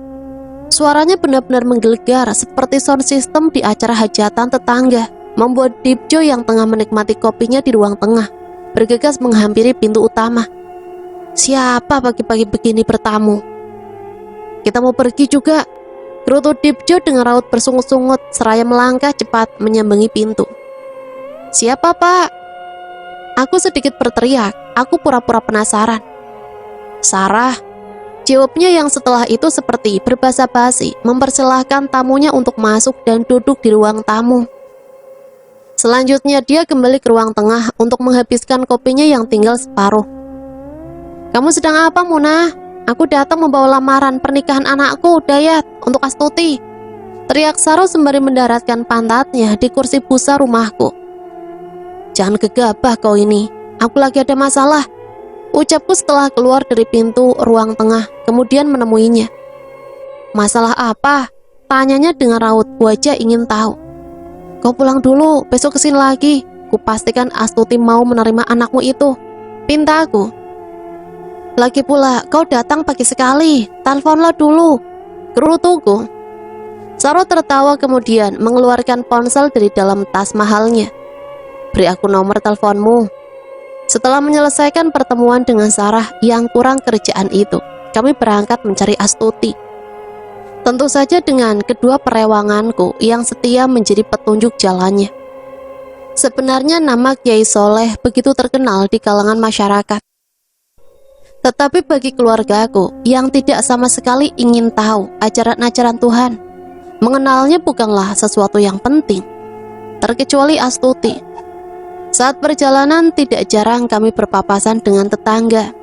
Suaranya benar-benar menggelegar seperti sound system di acara hajatan tetangga, membuat Dipjo yang tengah menikmati kopinya di ruang tengah bergegas menghampiri pintu utama. Siapa pagi-pagi begini bertamu? Kita mau pergi juga, gerutu Dipjo dengan raut bersungut-sungut seraya melangkah cepat menyambangi pintu. Siapa, Pak? Aku sedikit berteriak. Aku pura-pura penasaran. Sarah, jawabnya yang setelah itu seperti berbahasa basi, mempersilahkan tamunya untuk masuk dan duduk di ruang tamu. Selanjutnya dia kembali ke ruang tengah untuk menghabiskan kopinya yang tinggal separuh. Kamu sedang apa, Muna? Aku datang membawa lamaran pernikahan anakku, Dayat, untuk Astuti. Teriak Saroh sembari mendaratkan pantatnya di kursi busa rumahku. Jangan gegabah kau ini, aku lagi ada masalah. Ucapku setelah keluar dari pintu ruang tengah, kemudian menemuinya. Masalah apa? Tanyanya dengan raut wajah ingin tahu. Kau pulang dulu, besok kesini lagi. Kupastikan Astuti mau menerima anakmu itu, pintaku. Lagi pula, kau datang pagi sekali. Teleponlah dulu, gerutuku. Saroh tertawa kemudian mengeluarkan ponsel dari dalam tas mahalnya. Beri aku nomor teleponmu. Setelah menyelesaikan pertemuan dengan Sarah yang kurang kerjaan itu, kami berangkat mencari Astuti. Tentu saja dengan kedua perewanganku yang setia menjadi petunjuk jalannya. Sebenarnya nama Kiai Soleh begitu terkenal di kalangan masyarakat. Tetapi bagi keluargaku yang tidak sama sekali ingin tahu ajaran-ajaran Tuhan, mengenalnya bukanlah sesuatu yang penting, terkecuali Astuti. Saat perjalanan tidak jarang kami berpapasan dengan tetangga.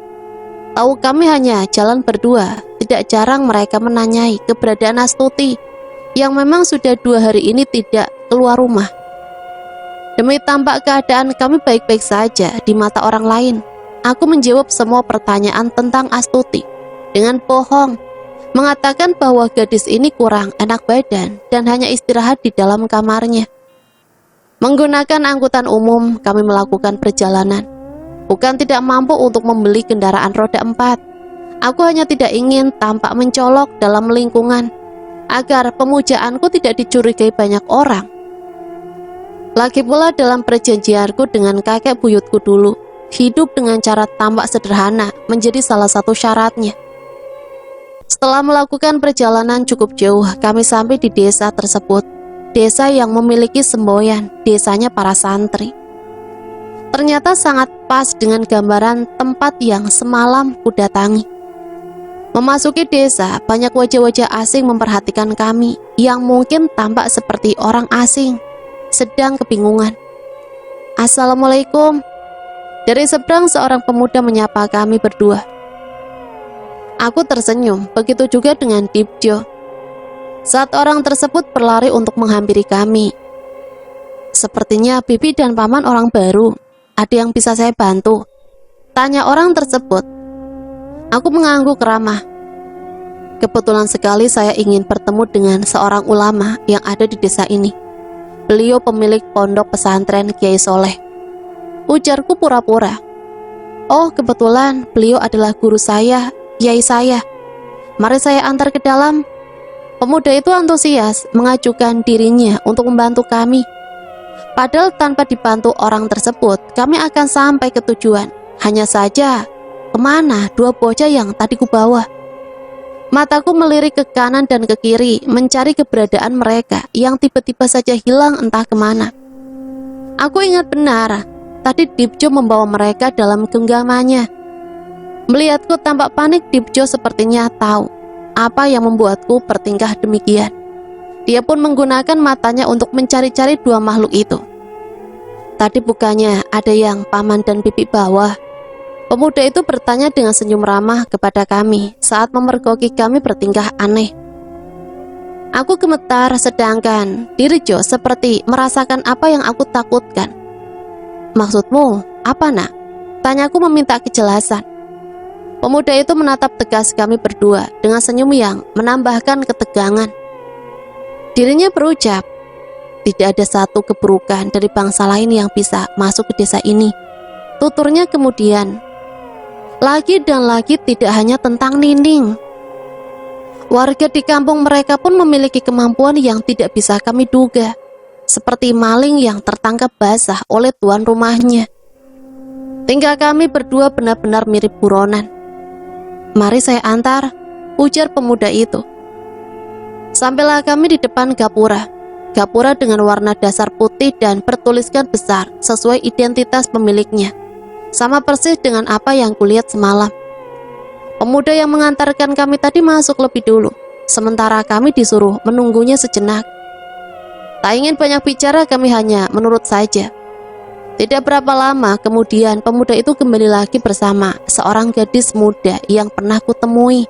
Tahu kami hanya jalan berdua, tidak jarang mereka menanyai keberadaan Astuti yang memang sudah 2 hari ini tidak keluar rumah. Demi tampak keadaan kami baik-baik saja di mata orang lain, aku menjawab semua pertanyaan tentang Astuti dengan bohong, mengatakan bahwa gadis ini kurang enak badan dan hanya istirahat di dalam kamarnya. Menggunakan angkutan umum, kami melakukan perjalanan. Bukan tidak mampu untuk membeli kendaraan roda 4. Aku hanya tidak ingin tampak mencolok dalam lingkungan, agar pemujaanku tidak dicurigai banyak orang. Lagi pula dalam perjanjianku dengan kakek buyutku dulu, hidup dengan cara tampak sederhana menjadi salah satu syaratnya. Setelah melakukan perjalanan cukup jauh, kami sampai di desa tersebut. Desa yang memiliki semboyan, desanya para santri. Ternyata sangat pas dengan gambaran tempat yang semalam kudatangi. Memasuki desa, banyak wajah-wajah asing memperhatikan kami, yang mungkin tampak seperti orang asing, sedang kebingungan. Assalamualaikum. Dari seberang seorang pemuda menyapa kami berdua. Aku tersenyum, begitu juga dengan Dipjo. Saat orang tersebut berlari untuk menghampiri kami. Sepertinya bibi dan paman orang baru. Ada yang bisa saya bantu? Tanya orang tersebut. Aku mengangguk ramah. Kebetulan sekali saya ingin bertemu dengan seorang ulama yang ada di desa ini. Beliau pemilik pondok pesantren Kiai Soleh. Ujarku pura-pura. Oh, kebetulan beliau adalah guru saya, kiai saya. Mari saya antar ke dalam. Pemuda itu antusias mengajukan dirinya untuk membantu kami. Padahal tanpa dibantu orang tersebut, kami akan sampai ke tujuan. Hanya saja, kemana dua bocah yang tadi kubawa? Mataku melirik ke kanan dan ke kiri, mencari keberadaan mereka yang tiba-tiba saja hilang entah kemana. Aku ingat benar, tadi Dipjo membawa mereka dalam genggamannya. Melihatku tampak panik, Dipjo sepertinya tahu apa yang membuatku bertingkah demikian. Dia pun menggunakan matanya untuk mencari-cari dua makhluk itu. Tadi bukannya ada yang paman dan bibi bawa? Pemuda itu bertanya dengan senyum ramah kepada kami saat memergoki kami bertingkah aneh. Aku gemetar, sedangkan Dirjo seperti merasakan apa yang aku takutkan. Maksudmu apa, nak? Tanyaku meminta kejelasan. Pemuda itu menatap tegas kami berdua dengan senyum yang menambahkan ketegangan. Dirinya berucap, tidak ada satu keburukan dari bangsa lain yang bisa masuk ke desa ini. Tuturnya kemudian, lagi dan lagi tidak hanya tentang Nining. Warga di kampung mereka pun memiliki kemampuan yang tidak bisa kami duga, seperti maling yang tertangkap basah oleh tuan rumahnya. Tingkah kami berdua benar-benar mirip buronan. Mari saya antar, ujar pemuda itu. Sampailah kami di depan gapura. Gapura dengan warna dasar putih dan bertuliskan besar sesuai identitas pemiliknya. Sama persis dengan apa yang kulihat semalam. Pemuda yang mengantarkan kami tadi masuk lebih dulu, sementara kami disuruh menunggunya sejenak. Tak ingin banyak bicara, kami hanya menurut saja. Tidak berapa lama kemudian pemuda itu kembali lagi bersama seorang gadis muda yang pernah kutemui.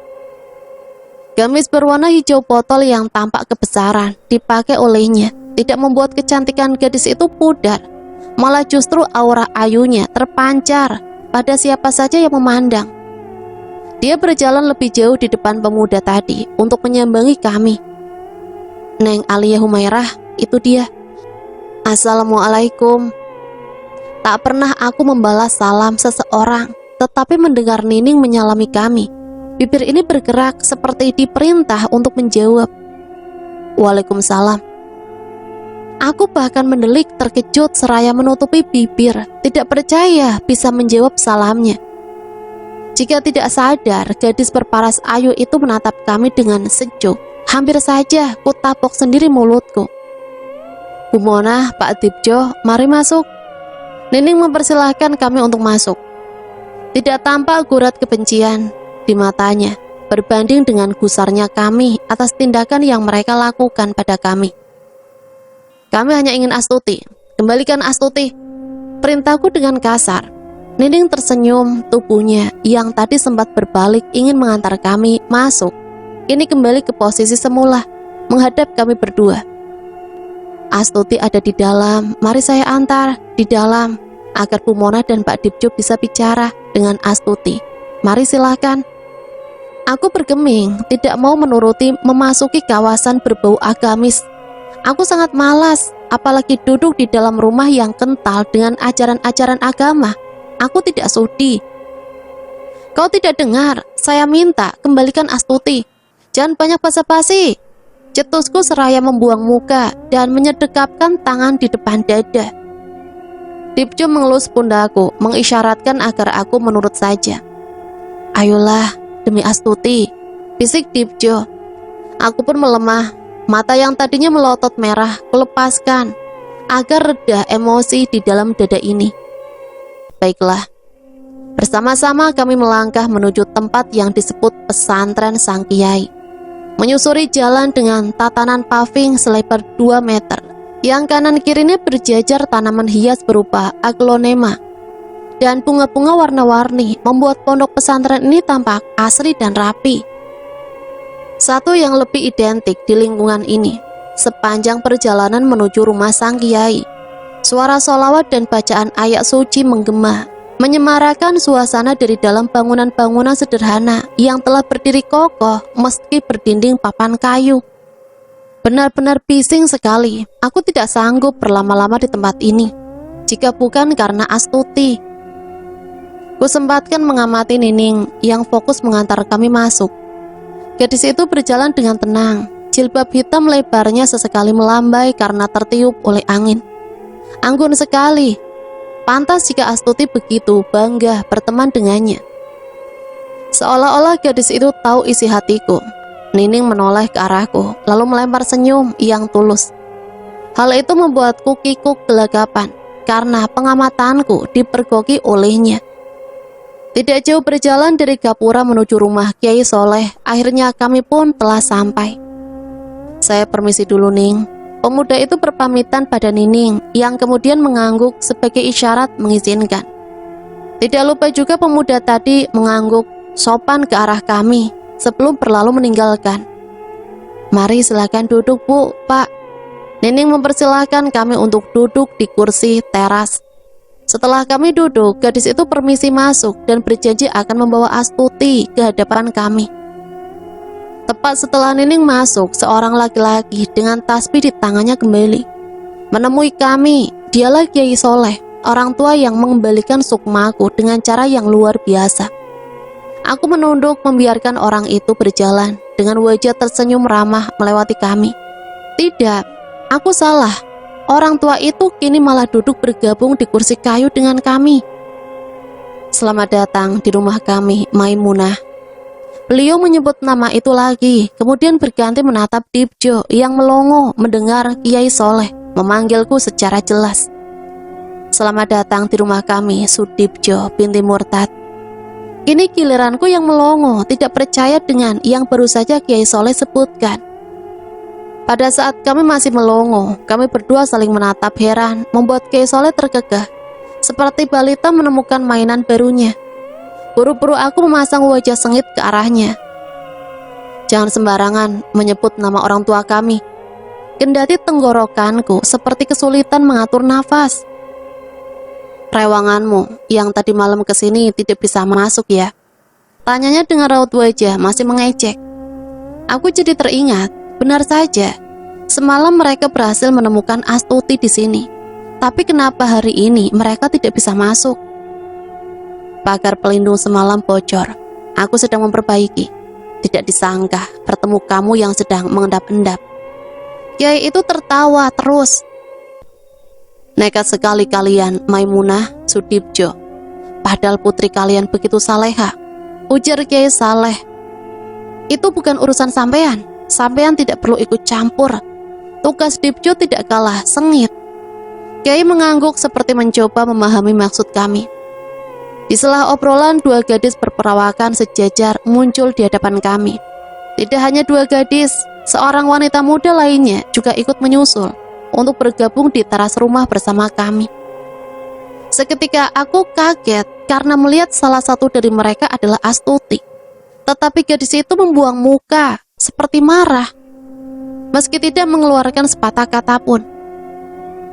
Gamis berwarna hijau botol yang tampak kebesaran dipakai olehnya tidak membuat kecantikan gadis itu pudar. Malah justru aura ayunya terpancar pada siapa saja yang memandang. Dia berjalan lebih jauh di depan pemuda tadi untuk menyambangi kami. Neng Alia Humairah, itu dia. Assalamualaikum. Tak pernah aku membalas salam seseorang, tetapi mendengar Nining menyalami kami, bibir ini bergerak seperti diperintah untuk menjawab. Waalaikumsalam. Aku bahkan mendelik terkejut seraya menutupi bibir, tidak percaya bisa menjawab salamnya. Jika tidak sadar, gadis berparas ayu itu menatap kami dengan sejuk. Hampir saja ku tapok sendiri mulutku. Bu Mona, Pak Dipjo, mari masuk. Nining mempersilahkan kami untuk masuk. Tidak tampak gurat kebencian di matanya, berbanding dengan gusarnya kami atas tindakan yang mereka lakukan pada kami. Kami hanya ingin Astuti, kembalikan Astuti, perintahku dengan kasar. Nining tersenyum, tubuhnya yang tadi sempat berbalik ingin mengantar kami masuk, kini kembali ke posisi semula, menghadap kami berdua. Astuti ada di dalam, mari saya antar di dalam, agar Bu Mona dan Pak Dipjo bisa bicara dengan Astuti. Mari silakan. Aku bergeming, tidak mau menuruti memasuki kawasan berbau agamis. Aku sangat malas, apalagi duduk di dalam rumah yang kental dengan ajaran-ajaran agama. Aku tidak sudi. Kau tidak dengar, saya minta kembalikan Astuti. Jangan banyak basa-basi. Cetusku seraya membuang muka dan menyedekapkan tangan di depan dada. Dipjo mengelus pundakku, mengisyaratkan agar aku menurut saja. Ayolah, demi Astuti, bisik Dipjo. Aku pun melemah. Mata yang tadinya melotot merah kulepaskan agar reda emosi di dalam dada ini. Baiklah. Bersama-sama kami melangkah menuju tempat yang disebut pesantren Sang Kiai. Menyusuri jalan dengan tatanan paving selebar 2 meter. Yang kanan kirinya berjajar tanaman hias berupa aglonema. Dan bunga-bunga warna-warni membuat pondok pesantren ini tampak asri dan rapi. Satu yang lebih identik di lingkungan ini, sepanjang perjalanan menuju rumah Sang Kiai, suara sholawat dan bacaan ayat suci menggema, menyemarakan suasana dari dalam bangunan-bangunan sederhana yang telah berdiri kokoh meski berdinding papan kayu. Benar-benar bising sekali, aku tidak sanggup berlama-lama di tempat ini, jika bukan karena Astuti. Kusempatkan mengamati Nining yang fokus mengantar kami masuk. Gadis itu berjalan dengan tenang, Jilbab hitam lebarnya sesekali melambai karena tertiup oleh angin. Anggun sekali. Pantas jika Astuti begitu bangga berteman dengannya. Seolah-olah gadis itu tahu isi hatiku. Nining menoleh ke arahku, lalu melempar senyum yang tulus. Hal itu membuatku kikuk gelagapan, karena pengamatanku dipergoki olehnya. Tidak jauh berjalan dari Gapura menuju rumah Kiai Soleh, akhirnya kami pun telah sampai. Saya permisi dulu, Ning. Pemuda itu berpamitan pada Nining, yang kemudian mengangguk sebagai isyarat mengizinkan. Tidak lupa juga pemuda tadi mengangguk sopan ke arah kami sebelum berlalu meninggalkan. Mari silakan duduk, Bu, Pak. Nining mempersilahkan kami untuk duduk di kursi teras. Setelah kami duduk, gadis itu permisi masuk dan berjanji akan membawa Astuti ke hadapan kami. Tepat setelah Nining masuk, seorang laki-laki dengan tasbih di tangannya kembali menemui kami. Dialah Kiai Soleh, orang tua yang mengembalikan sukmaku dengan cara yang luar biasa. Aku menunduk membiarkan orang itu berjalan dengan wajah tersenyum ramah melewati kami. Tidak, aku salah. Orang tua itu kini malah duduk bergabung di kursi kayu dengan kami. Selamat datang di rumah kami, Maimunah. Beliau menyebut nama itu lagi, kemudian berganti menatap Dibjo yang melongo mendengar Kiai Soleh memanggilku secara jelas. Selamat datang di rumah kami, Sudibjo binti Murtad. Kini giliranku yang melongo, tidak percaya dengan yang baru saja Kiai Soleh sebutkan. Pada saat kami masih melongo, kami berdua saling menatap heran, membuat Kiai Soleh tergegah, seperti balita menemukan mainan barunya. Buru-buru aku memasang wajah sengit ke arahnya. Jangan sembarangan menyebut nama orang tua kami. Kendati tenggorokanku seperti kesulitan mengatur nafas. Rewanganmu yang tadi malam kesini tidak bisa masuk ya? Tanyanya dengan raut wajah masih mengejek. Aku jadi teringat, benar saja. Semalam mereka berhasil menemukan Astuti di sini. Tapi kenapa hari ini mereka tidak bisa masuk? Pagar pelindung semalam bocor. Aku sedang memperbaiki. Tidak disangka bertemu kamu yang sedang mengendap-endap. Kiai itu tertawa terus. Nekat sekali kalian, Maimunah, Sudibjo. Padahal putri kalian begitu saleha, ujar Kiai Saleh. Itu bukan urusan sampean. Sampean tidak perlu ikut campur. Tugas Dibjo tidak kalah sengit. Kiai mengangguk seperti mencoba memahami maksud kami. Di sela obrolan, dua gadis berperawakan sejajar muncul di hadapan kami. Tidak hanya dua gadis, seorang wanita muda lainnya juga ikut menyusul untuk bergabung di teras rumah bersama kami. Seketika aku kaget karena melihat salah satu dari mereka adalah Astuti. Tetapi gadis itu membuang muka seperti marah, meski tidak mengeluarkan sepatah kata pun.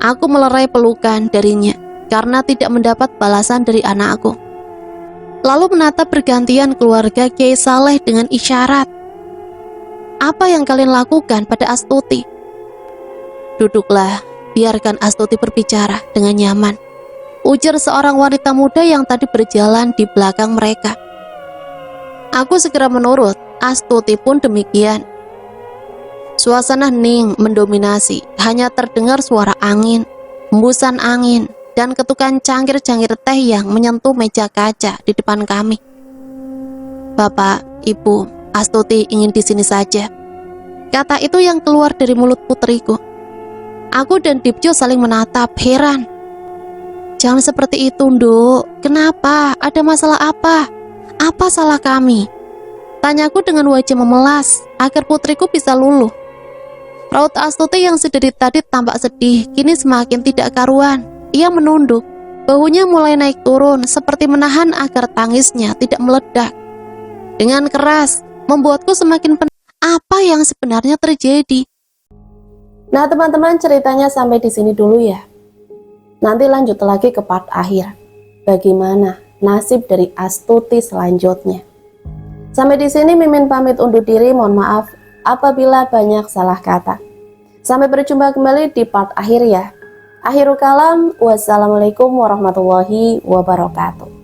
Aku melerai pelukan darinya karena tidak mendapat balasan dari anakku. Lalu menatap bergantian keluarga Kiai Saleh dengan isyarat. Apa yang kalian lakukan pada Astuti? Duduklah, biarkan Astuti berbicara dengan nyaman, ujar seorang wanita muda yang tadi berjalan di belakang mereka. Aku segera menurut, Astuti pun demikian. Suasana hening mendominasi, hanya terdengar suara angin, hembusan angin, dan ketukan cangkir-cangkir teh yang menyentuh meja kaca di depan kami. Bapak, Ibu, Astuti ingin di sini saja. Kata itu yang keluar dari mulut putriku. Aku dan Dibjo saling menatap heran. Jangan seperti itu, Nduk. Kenapa? Ada masalah apa? Apa salah kami? Tanyaku dengan wajah memelas agar putriku bisa luluh. Raut Astuti yang sedari tadi tampak sedih kini semakin tidak karuan. Ia menunduk, bahunya mulai naik turun seperti menahan agar tangisnya tidak meledak. Dengan keras, membuatku semakin penasaran apa yang sebenarnya terjadi. Nah teman-teman, ceritanya sampai di sini dulu ya. Nanti lanjut lagi ke part akhir. Bagaimana nasib dari Astuti selanjutnya? Sampai di sini Mimin pamit undur diri. Mohon maaf apabila banyak salah kata. Sampai berjumpa kembali di part akhir ya. Akhirul kalam, wassalamualaikum warahmatullahi wabarakatuh.